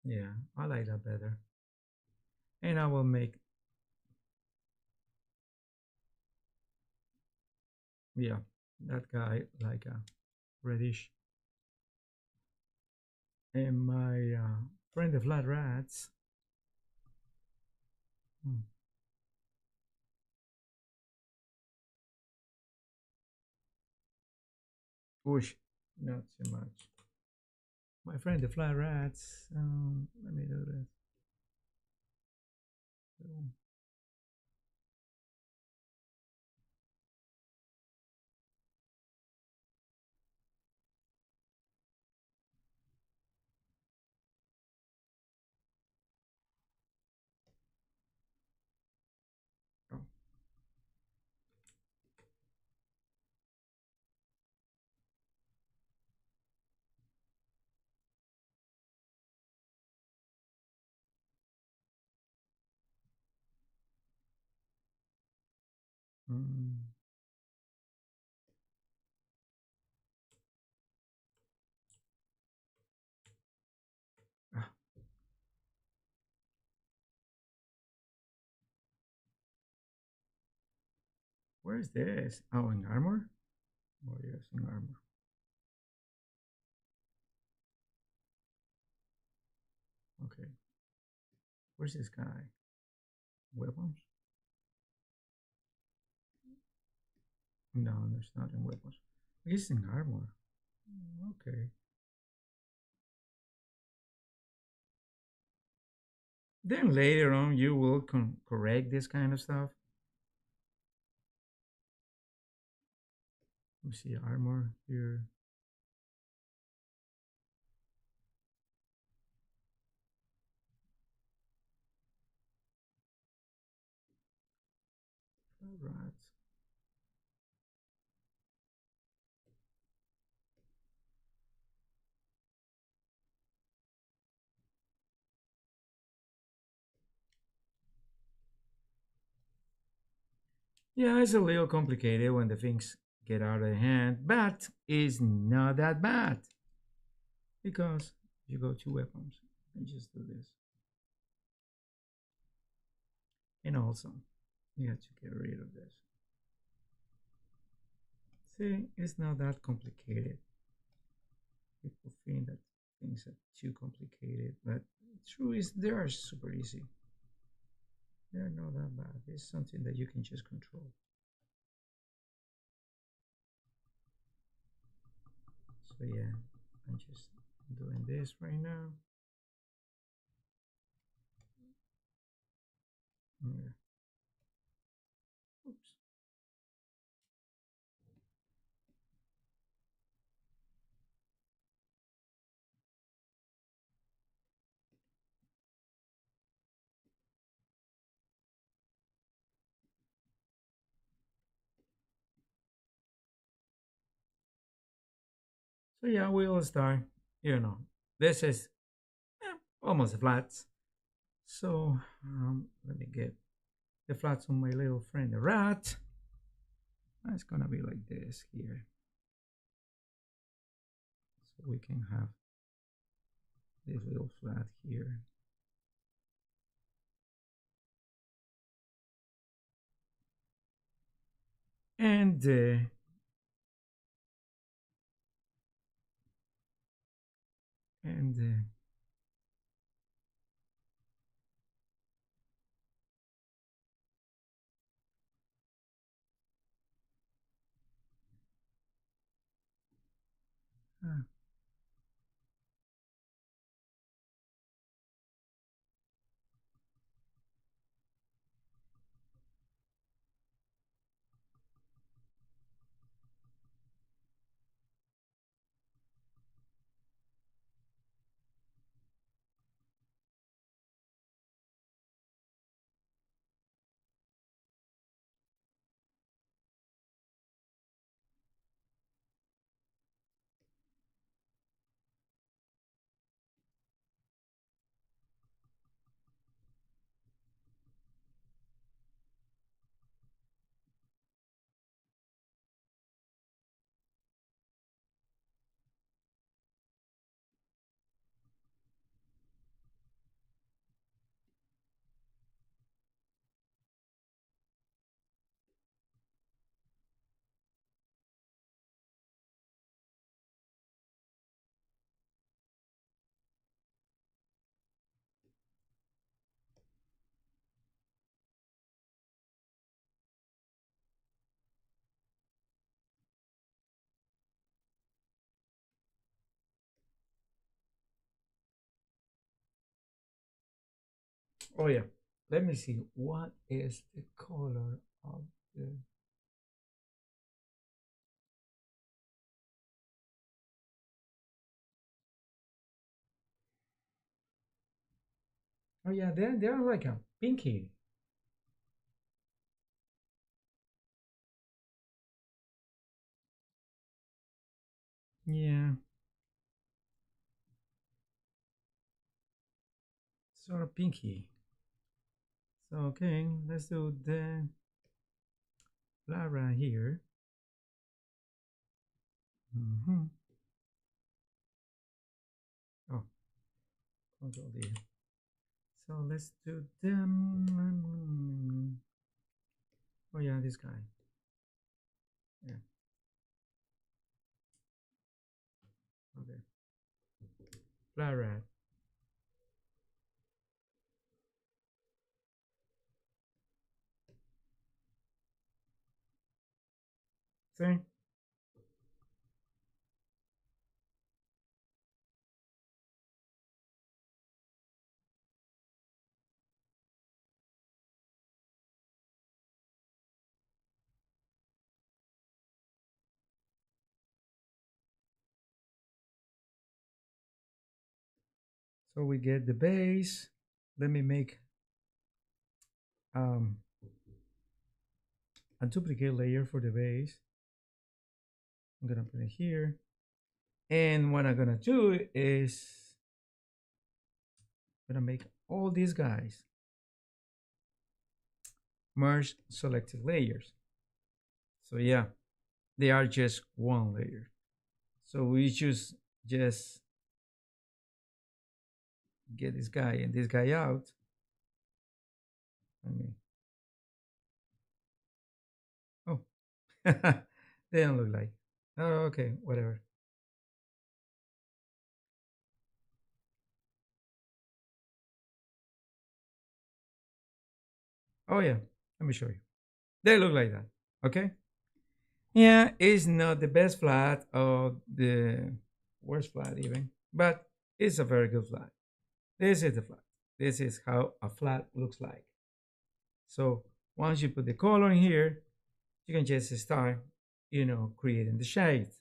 Yeah, I like that better. And I will make, yeah, that guy like a reddish. And my friend the flat rats. Hmm. Push, not so much. My friend the flat rats. Let me do this. Oh. Mm. Ah, where is this? Oh, in armor? Oh, yes, in armor. Okay. Where's this guy? Weapons? No, there's not in weapons. It's in armor. Okay. Then later on, you will correct this kind of stuff. Let me see armor here. All right. Yeah, it's a little complicated when the things get out of hand, but it's not that bad because you go to weapons and just do this. And also, you have to get rid of this. See, it's not that complicated. People think that things are too complicated. But true is they are super easy. They're not that bad. It's something that you can just control. So yeah, I'm just doing this right now. Yeah. Oops. So yeah, we will start. You know, this is almost flat. So let me get the flats on my little friend the rat. It's gonna be like this here. So we can have this little flat here. And and oh yeah, let me see what is the color of the. Oh yeah, they're like a pinky. Yeah, sort of pinky. So okay, let's do the Lara here. Mm-hmm. Oh, control D. So let's do them. Oh yeah, this guy. Yeah. Okay. Lara. See? So we get the base. Let me make um, a duplicate layer for the base. I'm gonna put it here. And what I'm gonna do is I'm gonna make all these guys merge selected layers. So yeah, they are just one layer. So we just get this guy and this guy out. I mean, oh, they don't look like. Oh, okay, whatever. Oh yeah, let me show you. They look like that. Okay. Yeah, it's not the best flat or the worst flat even, but it's a very good flat. This is the flat. This is how a flat looks like. So once you put the color in here, you can just start, creating the shades.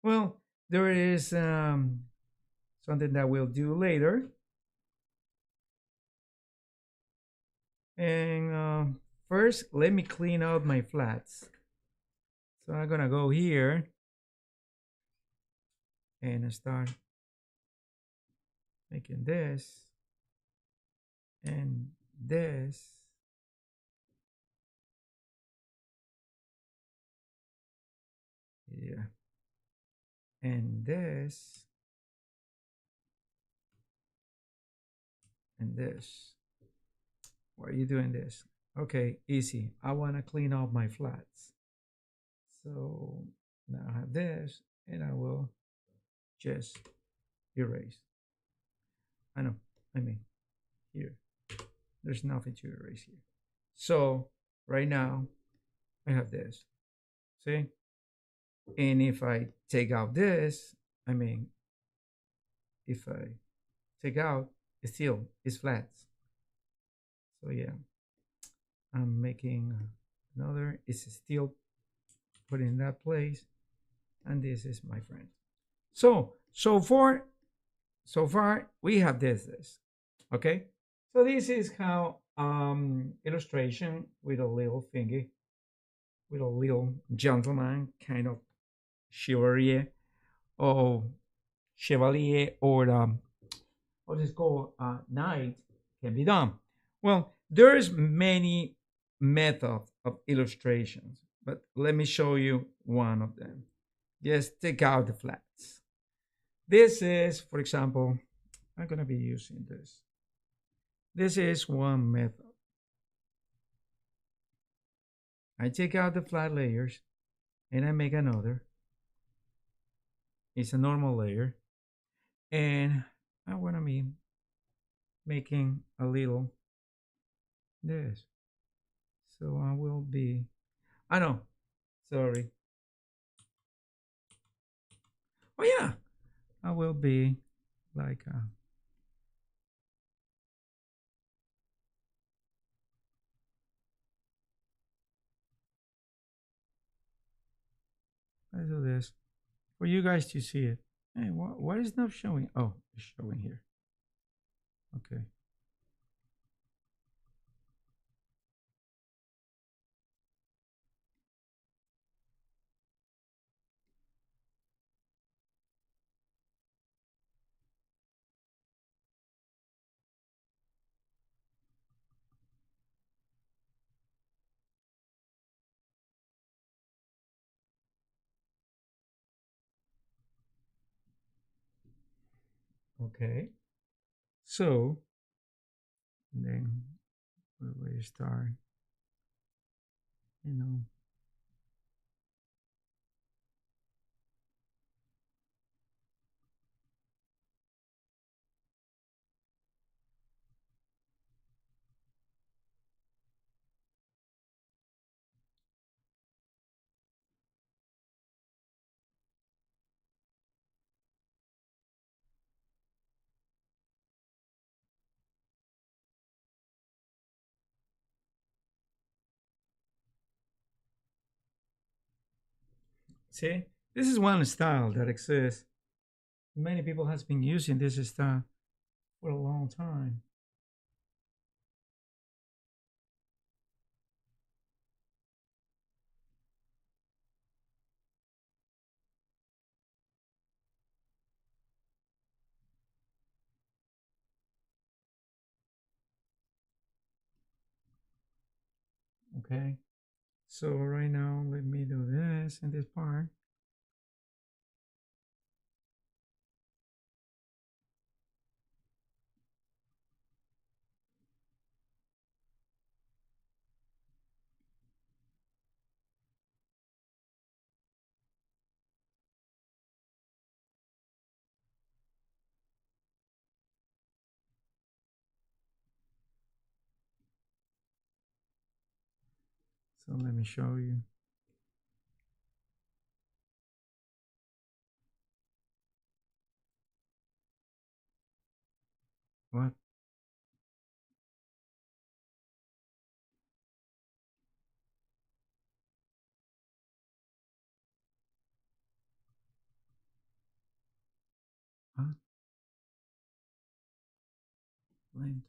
Well, there is something that we'll do later. And first, let me clean out my flats. So I'm gonna go here and start making this and this. Yeah. And this and this. Why are you doing this? Okay, easy. I want to clean up my flats. So now I have this and I will just erase. I know, I mean, here. There's nothing to erase here. So right now I have this. See? And if I take out this, I mean, if I take out, it's still it's flats. So yeah, I'm making another. It's still put in that place, and this is my friend. So far we have this. Okay, so this is how illustration with a little thingy, with a little gentleman kind of chivalry or chevalier or what is called knight can be done. Well, there's many methods of illustrations, but let me show you one of them. Just take out the flats. This is, for example, I'm going to be using this. This is one method. I take out the flat layers and I make another. It's a normal layer. And I want to be making a little this. So I will be, I know, sorry. Oh yeah, I will be like, let's do this for you guys to see it. Hey, what is not showing? Oh, it's showing here. Okay. Okay. So then we will start, you know, see, this is one style that exists. Many people has been using this style for a long time. Okay. So right now, let me do this in this part. So let me show you. What? Huh? Blend.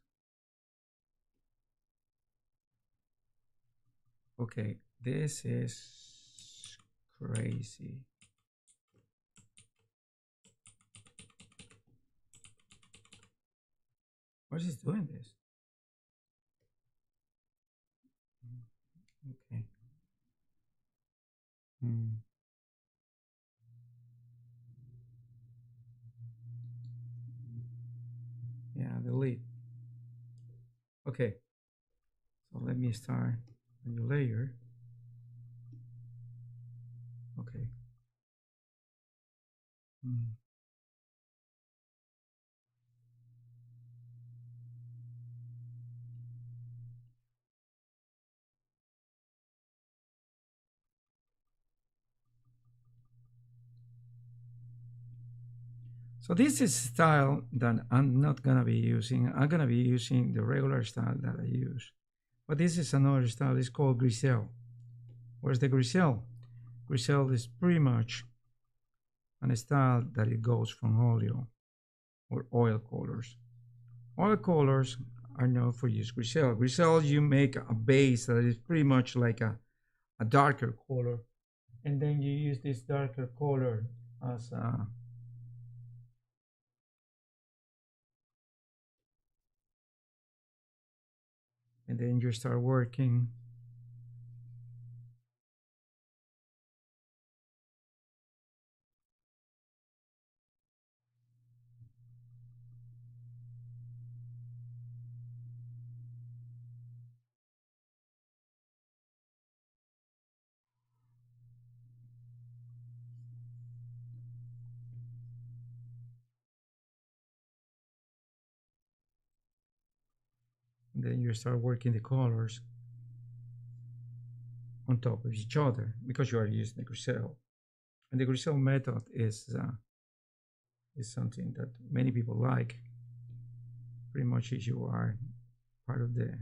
Okay, this is crazy. What is doing this? Okay. Hmm. Yeah, delete. Okay, so let me start a new layer. Okay. Hmm. So this is style that I'm not gonna be using. I'm gonna be using the regular style that I use. But this is another style. It's called griselle. Where's the griselle? Griselle is pretty much an style that it goes from oleo or oil colors. Oil colors are known for use griselle. Griselle, you make a base that is pretty much like a darker color, and then you use this darker color as a, and then you start working. And then you start working the colors on top of each other because you are using the griselle. And the griselle method is something that many people like. Pretty much if you are part of the.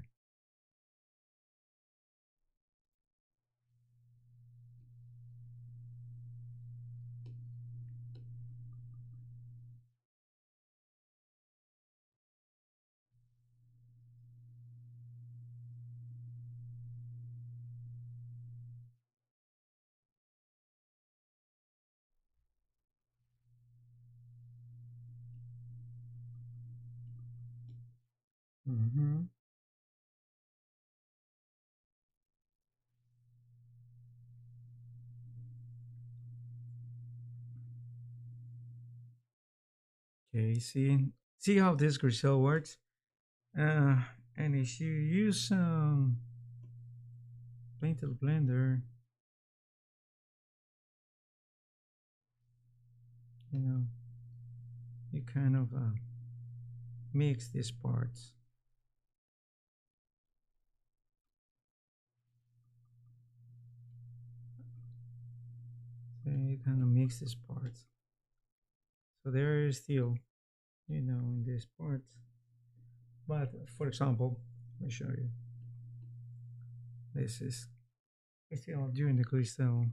Mm-hmm. Okay, see how this griselle works. Uh, and if you use painted blender, you know, you kind of mix these parts. So you kind of mix these parts. So there is still, in these parts. But for example, let me show you. This is still during the crystal.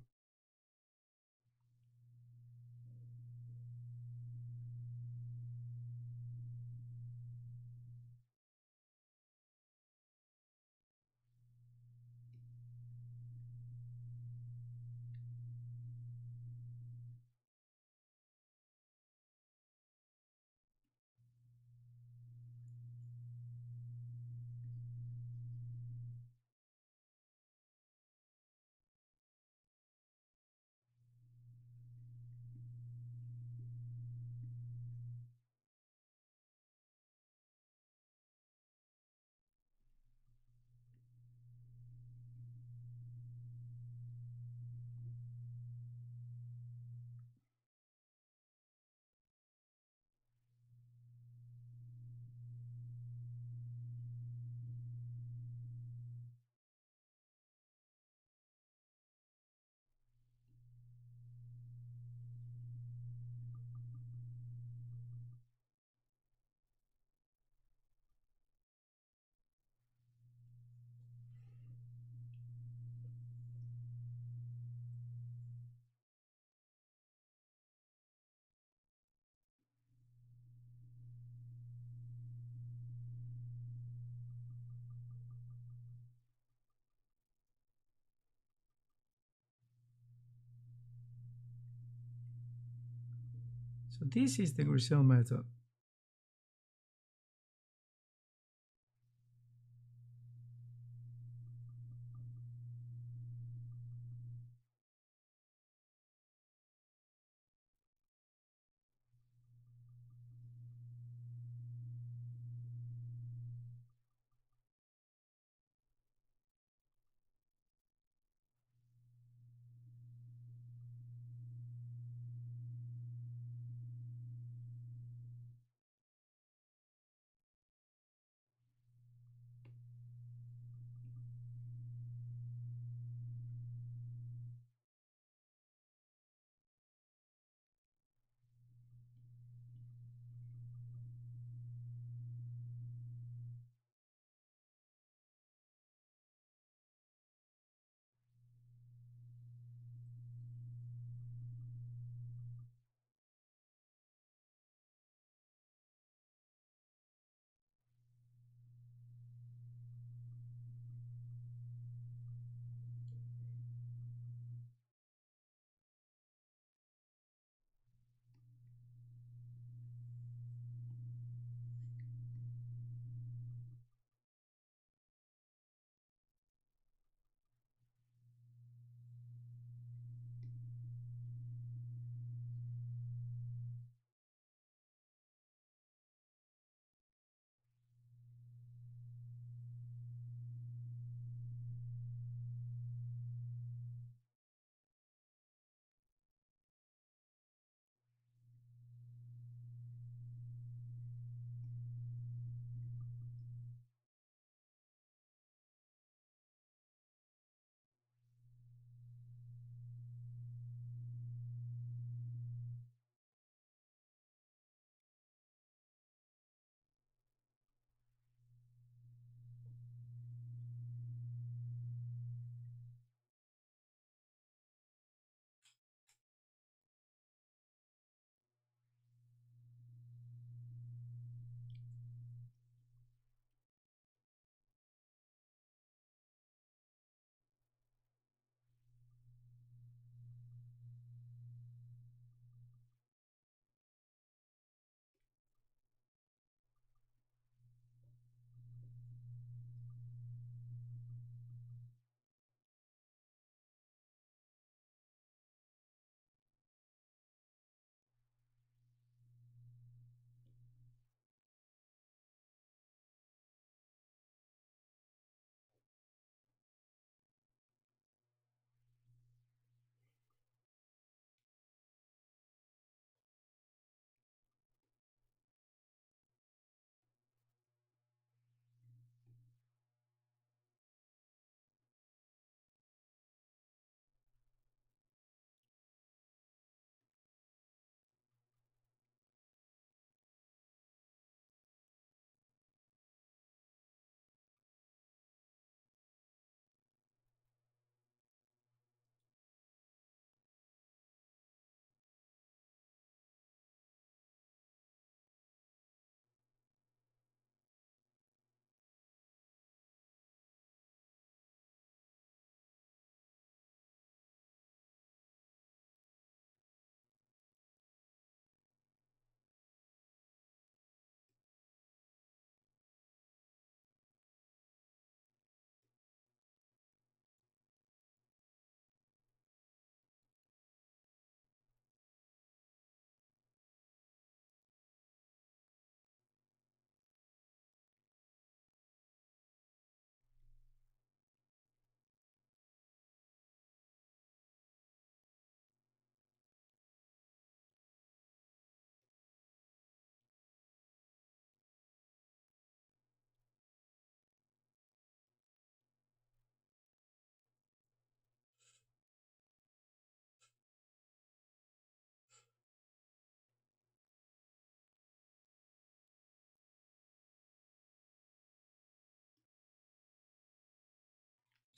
So this is the Grisel method.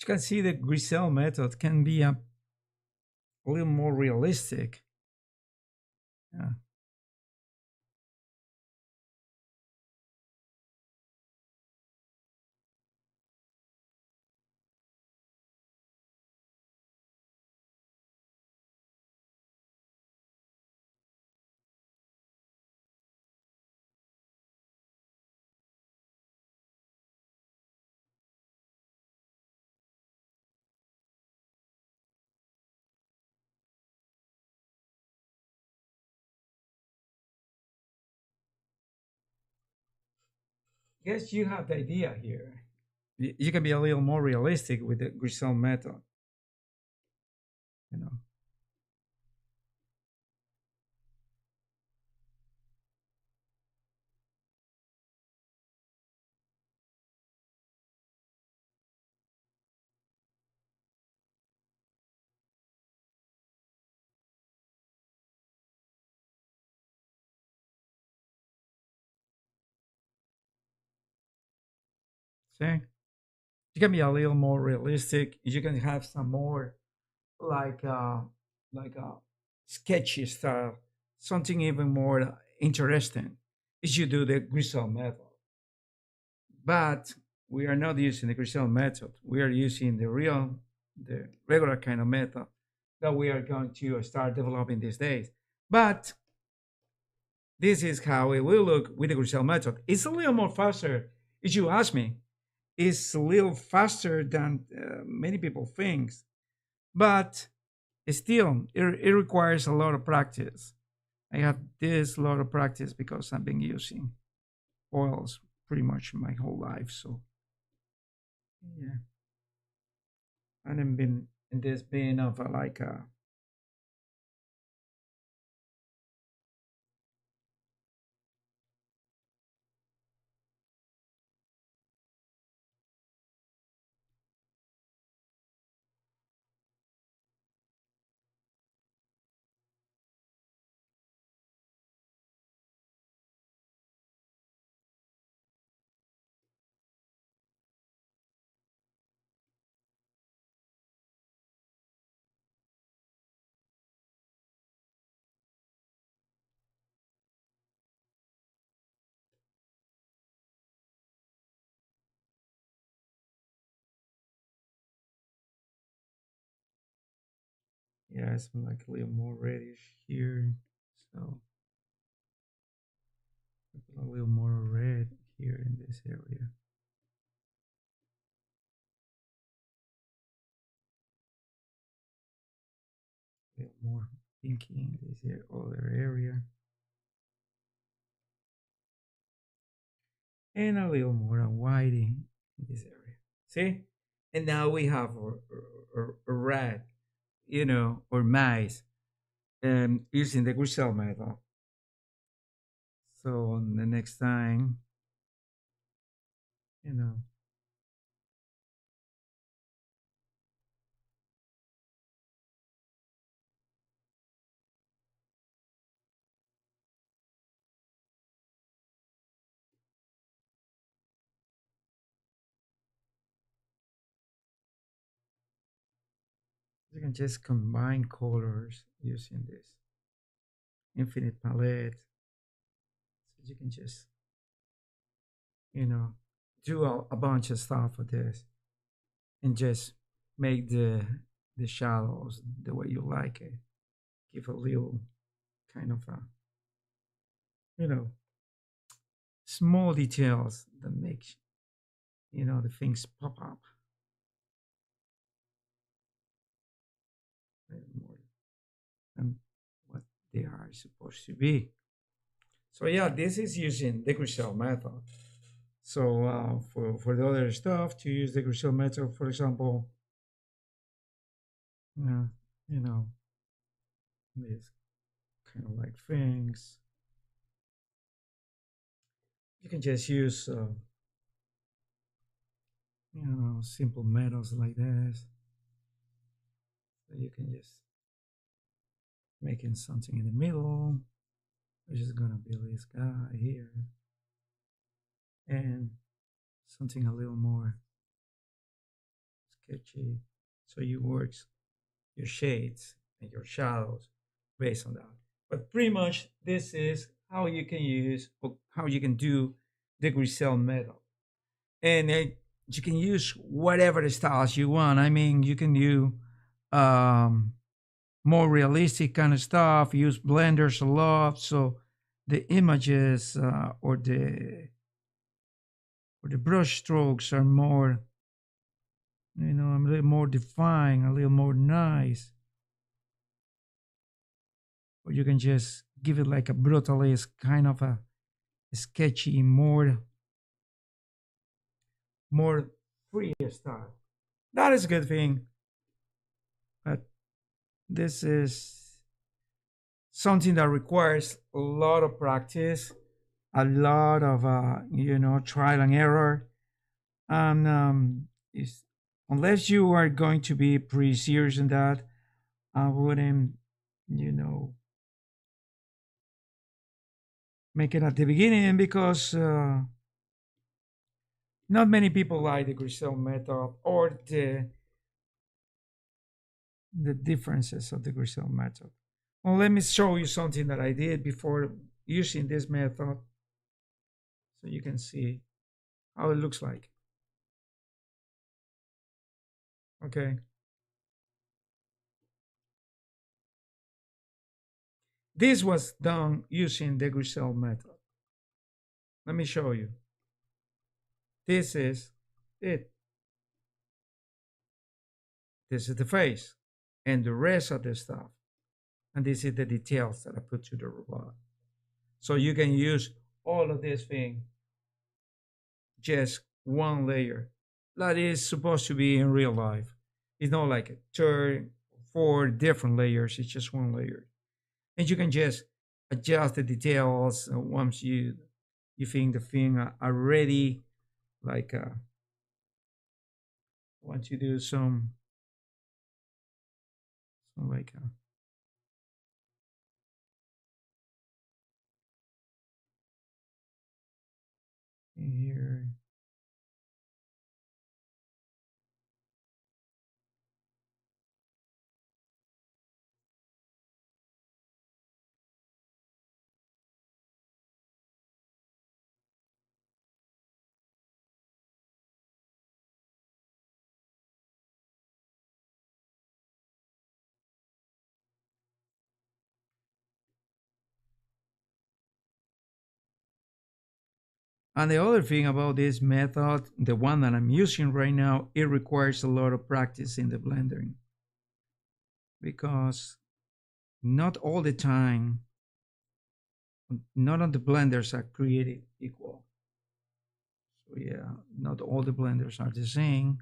You can see the Grisel method can be a little more realistic. Yeah. Guess you have the idea here. You can be a little more realistic with the Grisel method, you know. See? You can be a little more realistic. You can have some more like like a sketchy style, something even more interesting if you do the Grisel method. But we are not using the Grisel method. We are using the regular kind of method that we are going to start developing these days. But this is how it will look with the Grisel method. It's a little more faster, if you ask me. It's a little faster than many people think, but still, it requires a lot of practice. I have this lot of practice because I've been using oils pretty much my whole life. So yeah, I haven't been in this being of a, like a yeah, it's like a little more reddish here. So a little more red here in this area. A little more pinky in this other area. And a little more whiting in this area. See? And now we have a red, or maize, using the Grisel method. So on the next time, you know, you can just combine colors using this infinite palette. So you can just, you know, do a bunch of stuff with this and just make the shadows the way you like it. Give a little kind of a, you know, small details that make, the things pop up a little more than what they are supposed to be. So yeah, this is using the Grisel method. So for the other stuff, to use the Grisel method, for example, uh, you know, these kind of like things, you can just use, simple metals like this. So you can just making something in the middle, which is gonna be this guy here, and something a little more sketchy. So you work your shades and your shadows based on that. But pretty much this is how you can use or how you can do the Grisel method. And you can use whatever styles you want. I mean, you can do um, more realistic kind of stuff, use blenders a lot. So the images or the brush strokes are more, a little more defined, a little more nice. Or you can just give it like a brutalist kind of a sketchy more more free style. That is a good thing, but this is something that requires a lot of practice, a lot of trial and error, and is unless you are going to be pretty serious in that, I wouldn't, you know, make it at the beginning because not many people like the Grisel method or the differences of the Grisel method. Well, let me show you something that I did before using this method so you can see how it looks like. Okay. This was done using the Grisel method. Let me show you. This is it. This is the face and the rest of the stuff. And this is the details that I put to the robot. So you can use all of this thing, just one layer. That is supposed to be in real life. It's not like third, four different layers. It's just one layer. And you can just adjust the details once you think the thing are ready. Like once you do some like in here. And the other thing about this method, the one that I'm using right now, it requires a lot of practice in the blending because not all the time, none of the blenders are created equal. So yeah, not all the blenders are the same.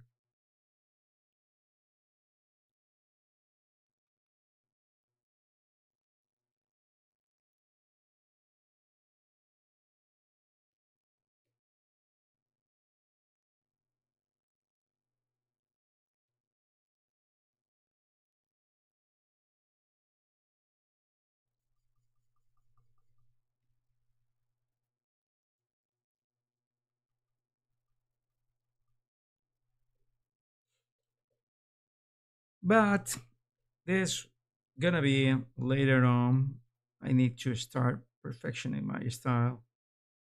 But this gonna be later on. I need to start perfectioning my style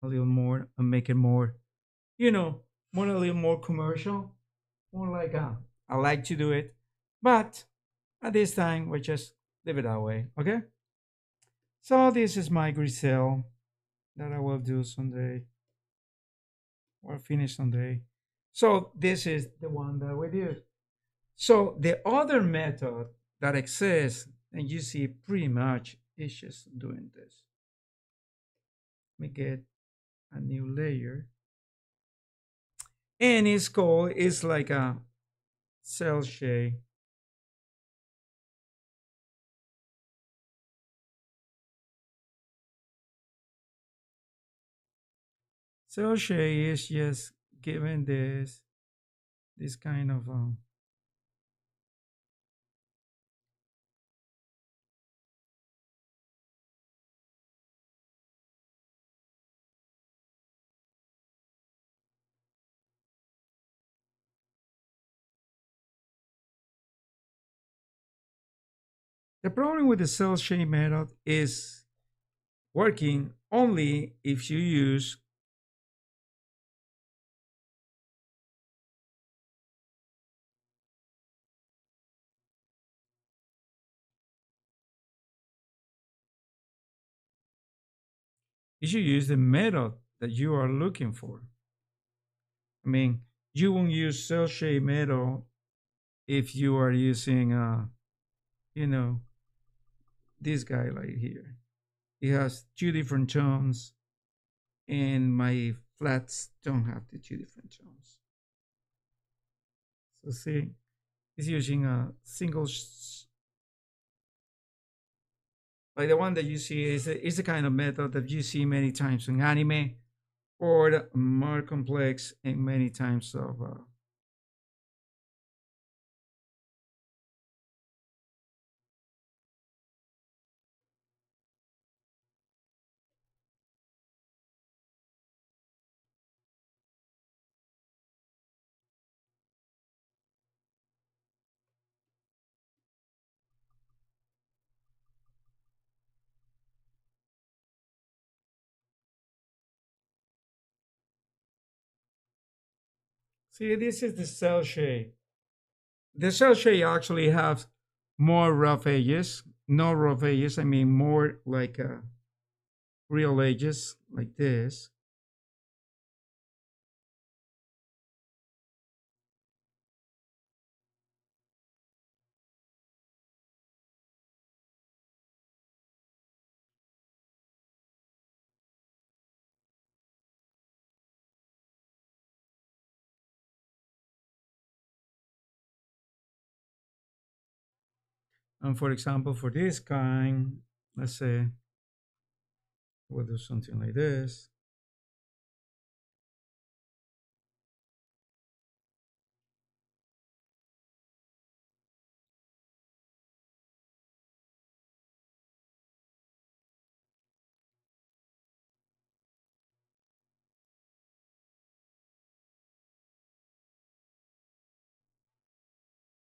a little more and make it more, you know, more a little more commercial, more like I like to do it. But at this time, we just leave it that way, okay? So this is my griselle that I will do someday or finish someday. So this is the one that we do. So the other method that exists, and you see pretty much is just doing this. Let me get a new layer. And it's like a cell shade. Cell shade is just giving this kind of the problem with the cell shade method is working only if you use the method that you are looking for. I mean, you won't use cell shade method if you are using you know, this guy right here. It has two different tones, and my flats don't have the two different tones. So see, it's using a single, like the one that you see is the kind of method that you see many times in anime, or the more complex and many times of. See, this is the cell shade. The cell shade actually has more rough edges. No rough edges. I mean more like real edges, like this. And for example, for this kind, let's say we'll do something like this.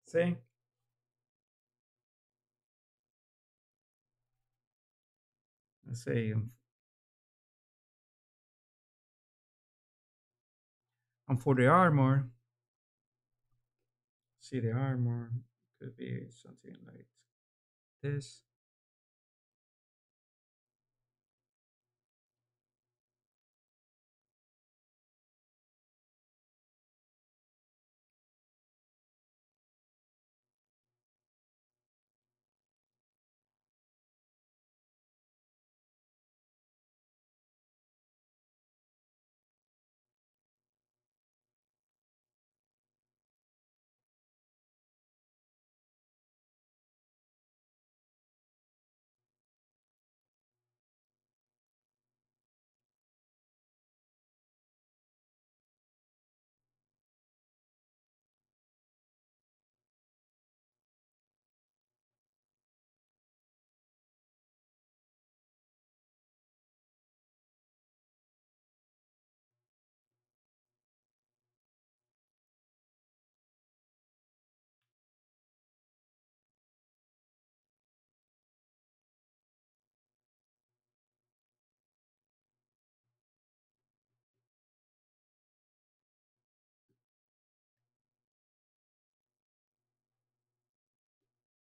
See? Let's say, and for the armor, see the armor could be something like this.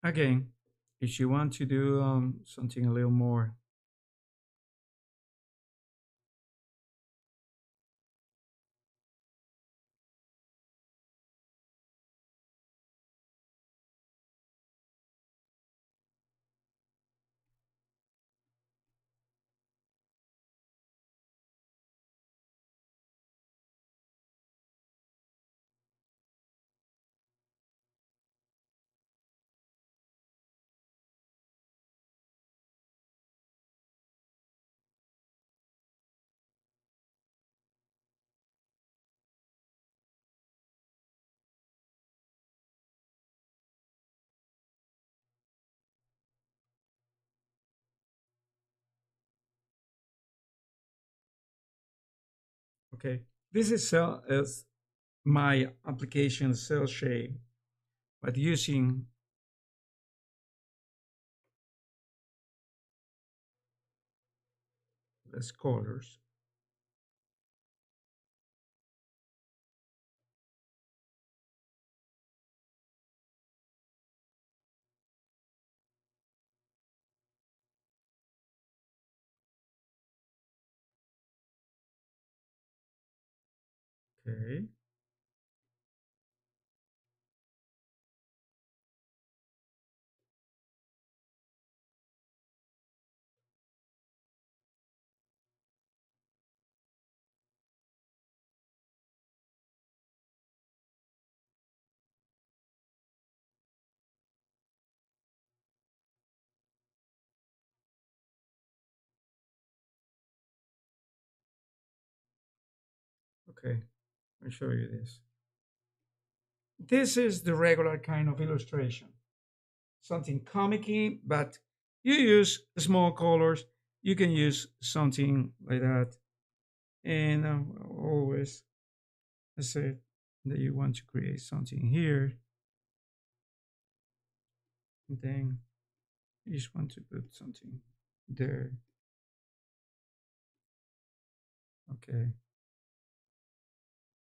Again, if you want to do something a little more, okay, this is my application cell shade, but using less colors. Okay. Okay, I'll show you this. This is the regular kind of illustration. Something comic-y, but you use small colors. You can use something like that. And always, I said that you want to create something here. And then you just want to put something there. Okay.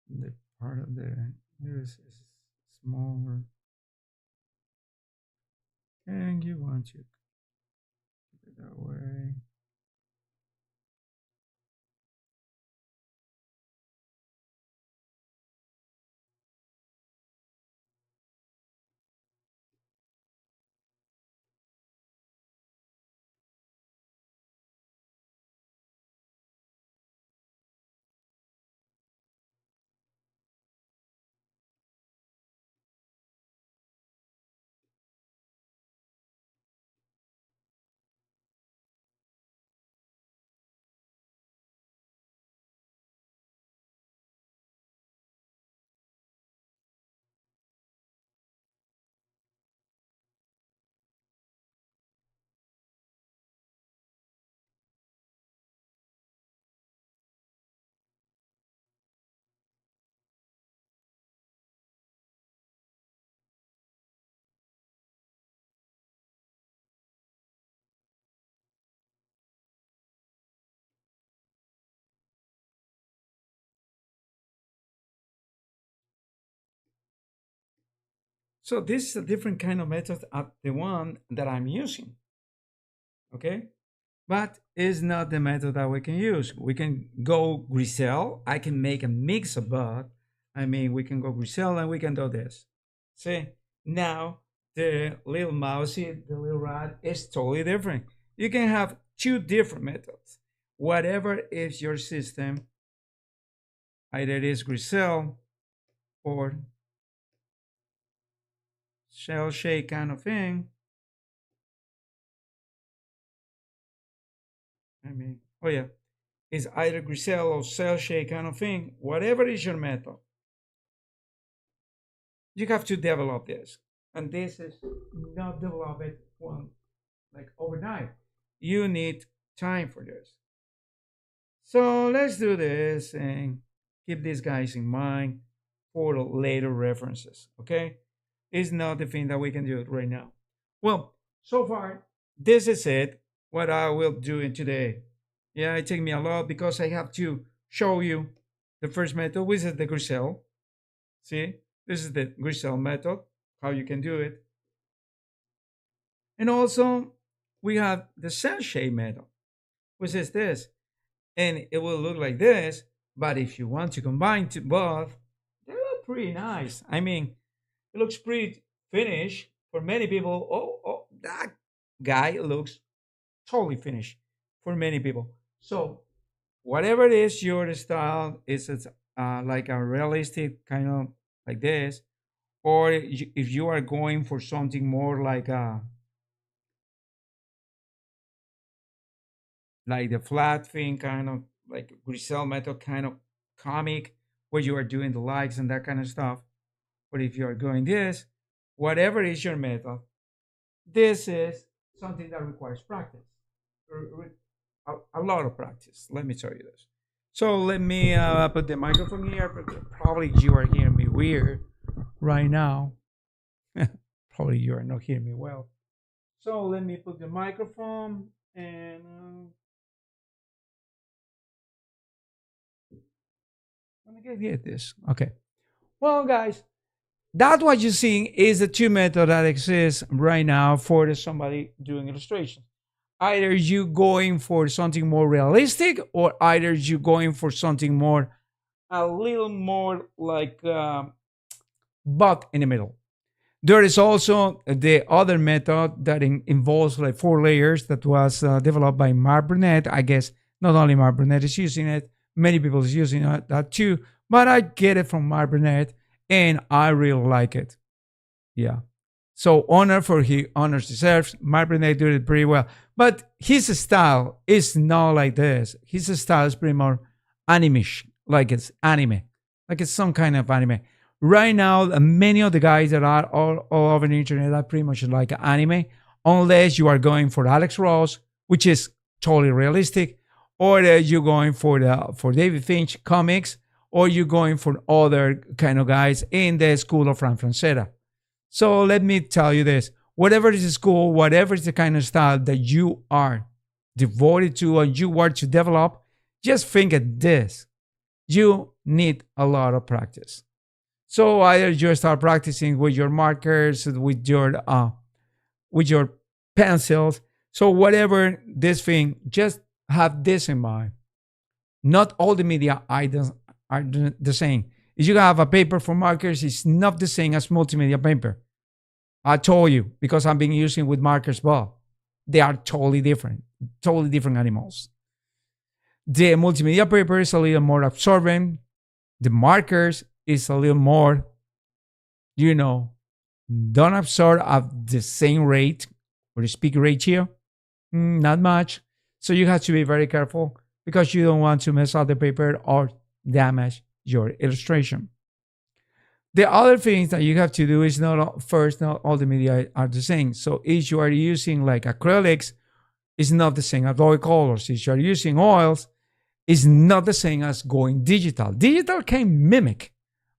The part of the this is smaller. And you want to keep it that way. So this is a different kind of method at the one that I'm using. Okay. But it's not the method that we can use. We can go griselle. I can make a mix of both. I mean, we can go griselle and we can do this. See, now the little mousey, the little rat is totally different. You can have two different methods. Whatever is your system, either it is griselle or shell shade kind of thing. I mean, oh yeah, it's either griselle or cell shade kind of thing. Whatever is your method, you have to develop this. And this is not developed one like overnight. You need time for this. So let's do this and keep these guys in mind for later references. Okay? It's not the thing that we can do it right now. Well, so far, this is it. What I will do in today. Yeah, it takes me a lot because I have to show you the first method, which is the griselle. See, this is the griselle method, how you can do it. And also, we have the cell shade method, which is this. And it will look like this, but if you want to combine both, they look pretty nice. I mean, it looks pretty finished. For many people, oh, that guy looks totally finished for many people. So, whatever it is your style, is it's like a realistic kind of like this, or if you are going for something more like the flat thing, kind of like griselle method, kind of comic, where you are doing the likes and that kind of stuff. But if you are going this, whatever is your method, this is something that requires practice, a lot of practice. Let me tell you this. So let me put the microphone here. But probably you are hearing me weird right now. Probably you are not hearing me well. So let me put the microphone and let me get this. Okay. Well, guys, that's what you're seeing is the two method that exists right now for somebody doing illustration. Either you going for something more realistic, or either you going for something more, a little more like buck in the middle. There is also the other method that involves like 4 layers that was developed by Mark Burnett. I guess not only Mark Burnett is using it, many people is using that too. But I get it from Mark Burnett, and I really like it. Yeah. So honor for he honors deserves. Mark Burnett did it pretty well. But his style is not like this. His style is pretty more animish. like it's anime, like it's some kind of anime. Right now, many of the guys that are all over the internet are pretty much like anime, unless you are going for Alex Ross, which is totally realistic, or you're going for David Finch comics, or you're going for other kind of guys in the school of Fran Francetta. So let me tell you this: whatever is the school, whatever is the kind of style that you are devoted to and you want to develop, just think of this: you need a lot of practice. So either you start practicing with your markers, with your pencils. So whatever this thing, just have this in mind. Not all the media are the same. If you have a paper for markers, it's not the same as multimedia paper. I told you because I've been using with markers, but they are totally different animals. The multimedia paper is a little more absorbent. The markers is a little more, don't absorb at the same rate or the speak ratio. Not much. So you have to be very careful because you don't want to mess up the paper or damage your illustration. The other things that you have to do is not all the media are the same. So if you are using like acrylics, it's not the same as oil colors. If you are using oils, it's not the same as going digital. Digital can mimic,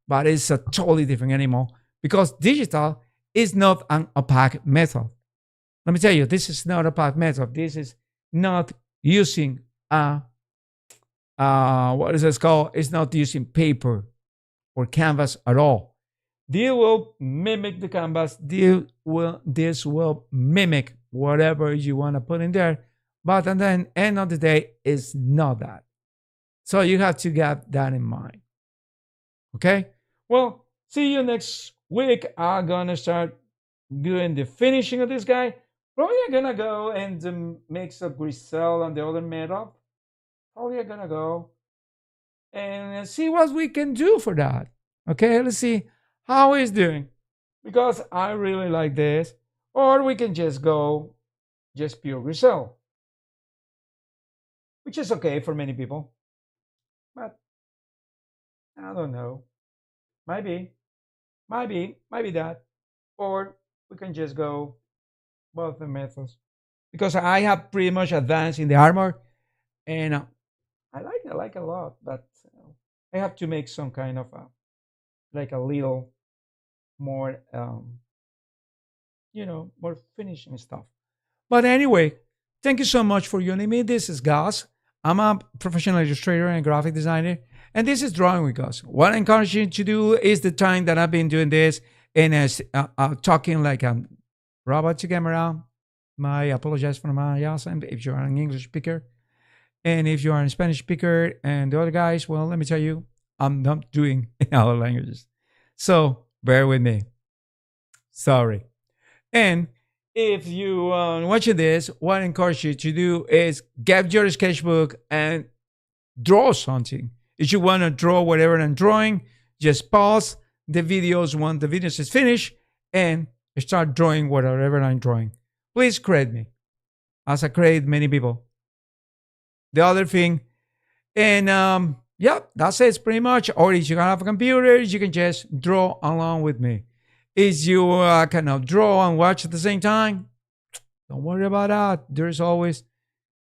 but it's a totally different animal because digital is not an opaque method. Let me tell you, this is not a opaque method. This is not using what is it called? It's not using paper or canvas at all. This will mimic the canvas. This will mimic whatever you want to put in there. But at the end of the day, it's not that. So you have to get that in mind. Okay? Well, see you next week. I'm going to start doing the finishing of this guy. Probably I'm going to go and mix up griselle and the other metal. Probably I'm going to go and see what we can do for that. Okay? Let's see how he's doing. Because I really like this. Or we can just go just pure griselle. Which is okay for many people. But I don't know. Maybe that. Or we can just go both the methods. Because I have pretty much advanced in the armor. And I like a lot. But I have to make some kind of like a little more, more finishing stuff. But anyway, thank you so much for joining me. This is Gus. I'm a professional illustrator and graphic designer, and this is Drawing with Gus. What I encourage you to do is the time that I've been doing this and talking like a robot to camera. I apologize for my accent if you're an English speaker. And if you are a Spanish speaker and the other guys, well, let me tell you, I'm not doing in other languages. So bear with me. Sorry. And if you are watching this, what I encourage you to do is get your sketchbook and draw something. If you want to draw whatever I'm drawing, just pause the videos when the videos is finished and start drawing whatever I'm drawing. Please credit me, as I credit many people. The other thing, and that's it pretty much. Or if you have a computer, you can just draw along with me. If you cannot draw and watch at the same time, don't worry about that. There's always,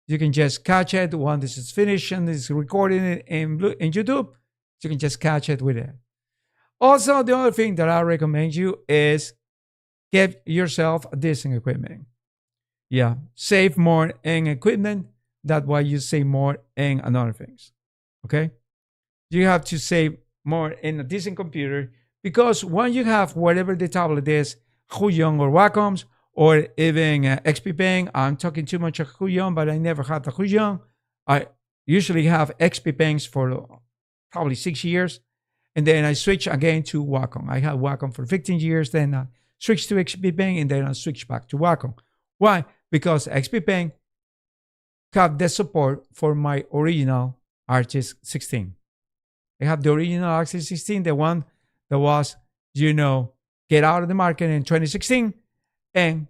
you can just catch it when this is finished and it's recording it in YouTube. You can just catch it with it. Also, the other thing that I recommend you is get yourself a decent equipment. Yeah, save more in equipment. That's why you save more in other things. Okay? You have to save more in a decent computer because when you have whatever the tablet is, Huion or Wacoms, or even XP Pen, I'm talking too much of Huion, but I never had the Huion. I usually have XP Pens for probably 6 years, and then I switch again to Wacom. I had Wacom for 15 years, then I switched to XP Pen, and then I switched back to Wacom. Why? Because XP Pen have the support for my original Artist 16. I have the original Artist 16, the one that was, get out of the market in 2016, and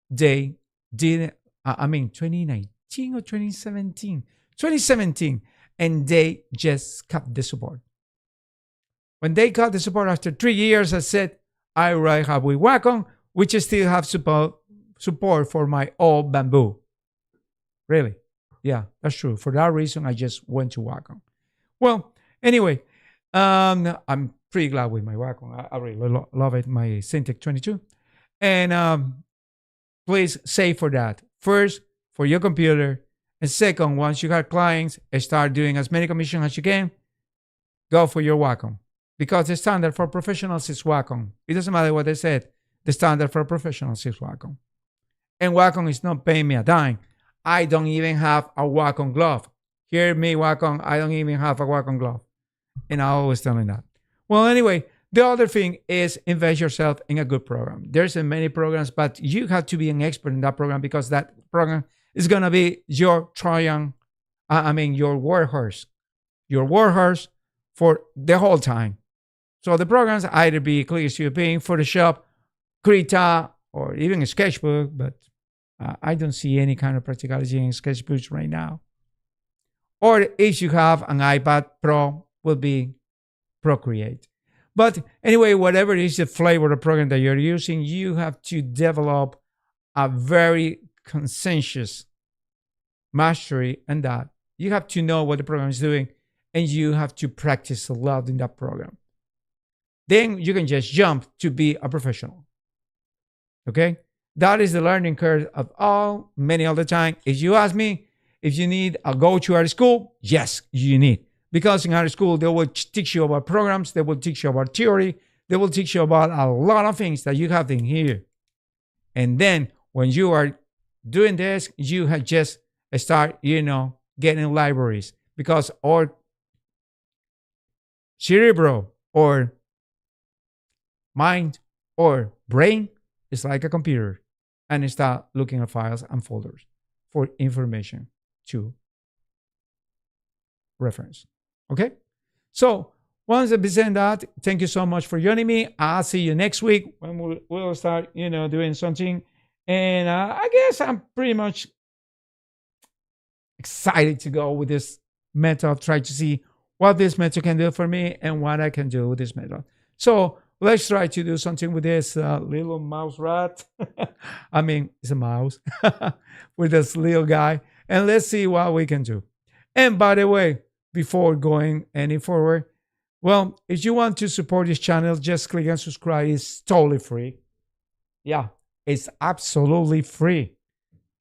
they did, 2019 or 2017? 2017. and they just cut the support. When they cut the support after 3 years, I said, I already have with Wacom, which still have support for my old bamboo. Really? Yeah, that's true. For that reason, I just went to Wacom. Well, anyway, I'm pretty glad with my Wacom. I really love it, my Syntec 22. And please save for that. First, for your computer. And second, once you have clients, start doing as many commissions as you can. Go for your Wacom. Because the standard for professionals is Wacom. It doesn't matter what they said. The standard for professionals is Wacom. And Wacom is not paying me a dime. I don't even have a Wacom glove. Hear me, Wacom. I don't even have a Wacom glove. And I always tell them that. Well, anyway, the other thing is invest yourself in a good program. There's many programs, but you have to be an expert in that program because that program is going to be your triumph. Your warhorse. Your warhorse for the whole time. So the programs either be ClickStudio, Photoshop, Krita, or even a Sketchbook, but I don't see any kind of practicality in Sketchbooks right now. Or if you have an iPad Pro, will be Procreate. But anyway, whatever is the flavor of the program that you're using, you have to develop a very conscientious mastery in that. You have to know what the program is doing, and you have to practice a lot in that program. Then you can just jump to be a professional. Okay? That is the learning curve of many of the time. If you ask me, if you need a go-to art school, yes, you need. Because in art school, they will teach you about programs, they will teach you about theory, they will teach you about a lot of things that you have in here. And then when you are doing this, you have just start, getting libraries. Because our cerebro or mind or brain is like a computer, and start looking at files and folders for information to reference. Okay? So once I've said that, thank you so much for joining me. I'll see you next week when we'll start, doing something. And I guess I'm pretty much excited to go with this method, try to see what this method can do for me and what I can do with this method. So let's try to do something with this little mouse rat. It's a mouse with this little guy. And let's see what we can do. And by the way, before going any forward, well, if you want to support this channel, just click and subscribe. It's totally free. Yeah, it's absolutely free.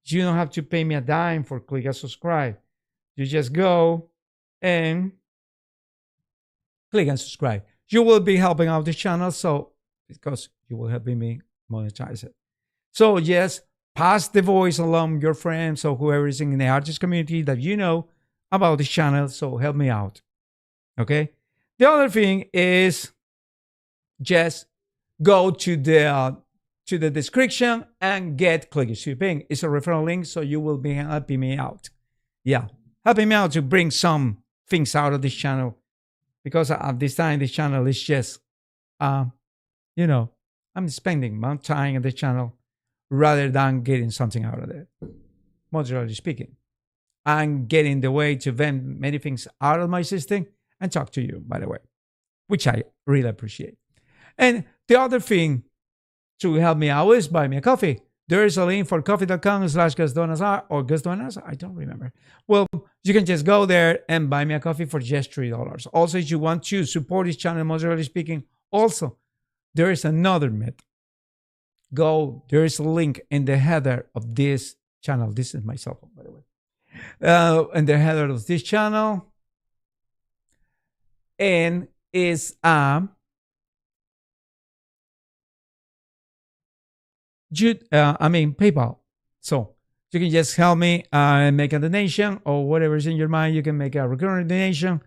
You don't have to pay me a dime for click and subscribe. You just go and click and subscribe. You will be helping out this channel, because you will help me monetize it. So yes, pass the voice along your friends or whoever is in the artist community that you know about this channel. So help me out. Okay. The other thing is just go to the description and get ClickStudio. It's a referral link, so you will be helping me out. Yeah, helping me out to bring some things out of this channel. Because at this time, this channel is just, I'm spending my time on this channel rather than getting something out of it. Moderately speaking, I'm getting the way to vent many things out of my system and talk to you, by the way, which I really appreciate. And the other thing to help me out is buy me a coffee. There is a link for coffee.com/GusDonas or GusDonas. I don't remember. Well, you can just go there and buy me a coffee for just $3. Also, if you want to support this channel, moderately speaking, also, there is another method. There is a link in the header of this channel. This is my cell phone, by the way. In the header of this channel. And is PayPal. So you can just help me and make a donation or whatever's in your mind. You can make a recurring donation.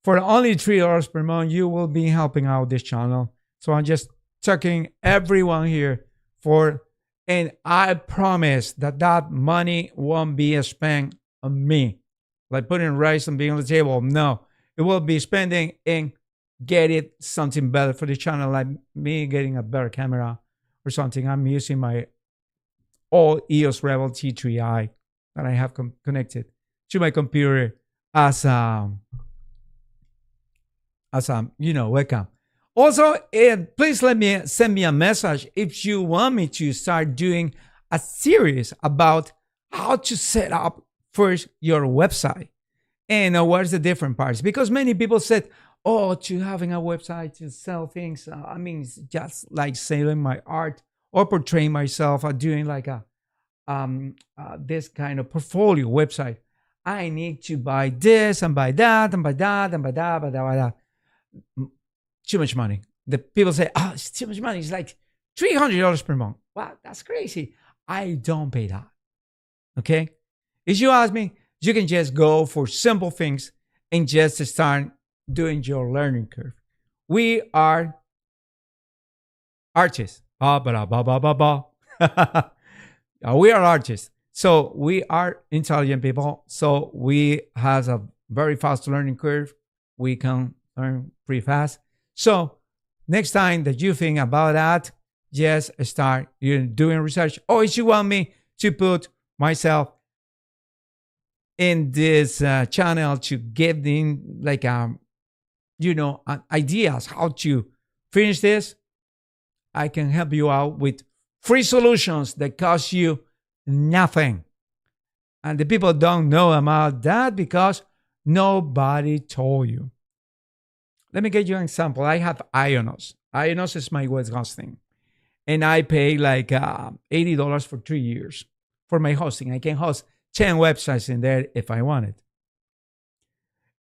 For only $3 per month, you will be helping out this channel. So I'm just checking everyone here and I promise that money won't be spent on me. Like putting rice and being on the table. No, it will be spending in getting something better for the channel, like me getting a better camera or something. I'm using my old EOS Rebel T3i that I have connected to my computer as wacom. Also, please send me a message if you want me to start doing a series about how to set up first your website and what's the different parts. Because many people said, "Oh, to having a website to sell things, I mean, it's just like selling my art or portraying myself or doing like a this kind of portfolio website. I need to buy this and buy that and buy that and buy that, buy that, buy that." Too much money. The people say, "Oh, it's too much money. It's like $300 per month." Wow, that's crazy. I don't pay that. Okay? If you ask me, you can just go for simple things and just start doing your learning curve. We are artists. Ba, ba, ba, ba, ba, ba. We are artists. So we are intelligent people. So we have a very fast learning curve. We can learn pretty fast. So next time that you think about that, just start doing research. Or if you want me to put myself in this channel to give in like ideas how to finish this, I can help you out with free solutions that cost you nothing. And the people don't know about that because nobody told you. Let me get you an example. I have Ionos. Ionos is my web hosting. And I pay like $80 for 3 years for my hosting. I can host 10 websites in there if I wanted.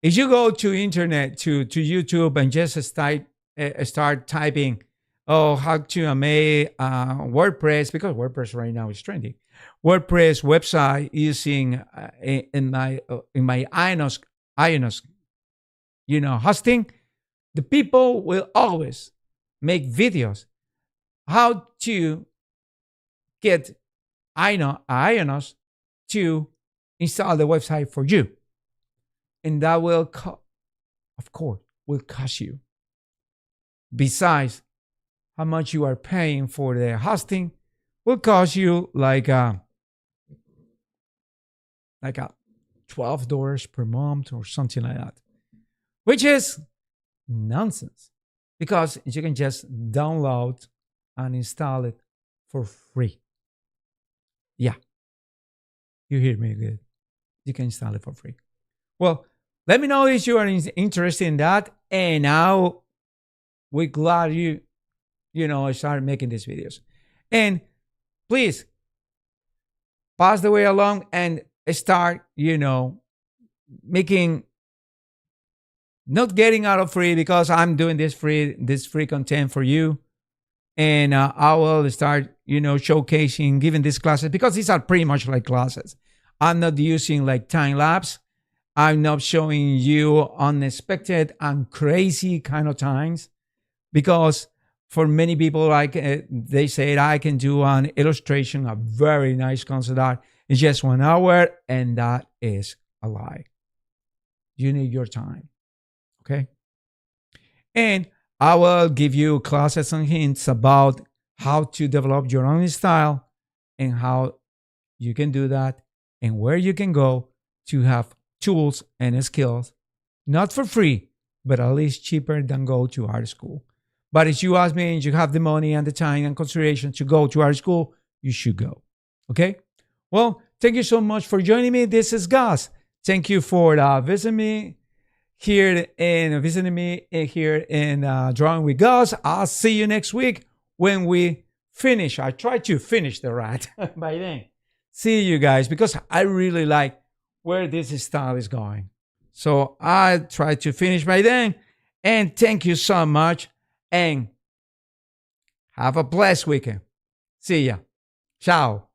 If you go to internet, to YouTube, and just start typing, "Oh, how to make WordPress," because WordPress right now is trending. WordPress website using in my Ionos, hosting. The people will always make videos how to get Ionos to install the website for you. And that will, of course, will cost you. Besides, how much you are paying for the hosting will cost you like a $12 per month or something like that, which is nonsense because you can just download and install it for free. Yeah, you hear me good. You can install it for free. Well, let me know if you are interested in that, and now we're glad you started making these videos. And please pass the way along and start, making, not getting out of free, because I'm doing this free content for you. And I will start, showcasing, giving these classes, because these are pretty much like classes. I'm not using like time lapse. I'm not showing you unexpected and crazy kind of times, because for many people, like they say, I can do an illustration, a very nice concept art in just 1 hour, and that is a lie. You need your time, okay? And I will give you classes and hints about how to develop your own style and how you can do that and where you can go to have tools and skills, not for free, but at least cheaper than go to art school. But if you ask me and you have the money and the time and consideration to go to art school, you should go. Okay? Well, thank you so much for joining me. This is Gus. Thank you for visiting me here in Drawing with Gus. I'll see you next week when we finish. I try to finish the rat by then. See you guys, because I really like where this style is going. So I try to finish by then. And thank you so much. And have a blessed weekend. See ya. Ciao.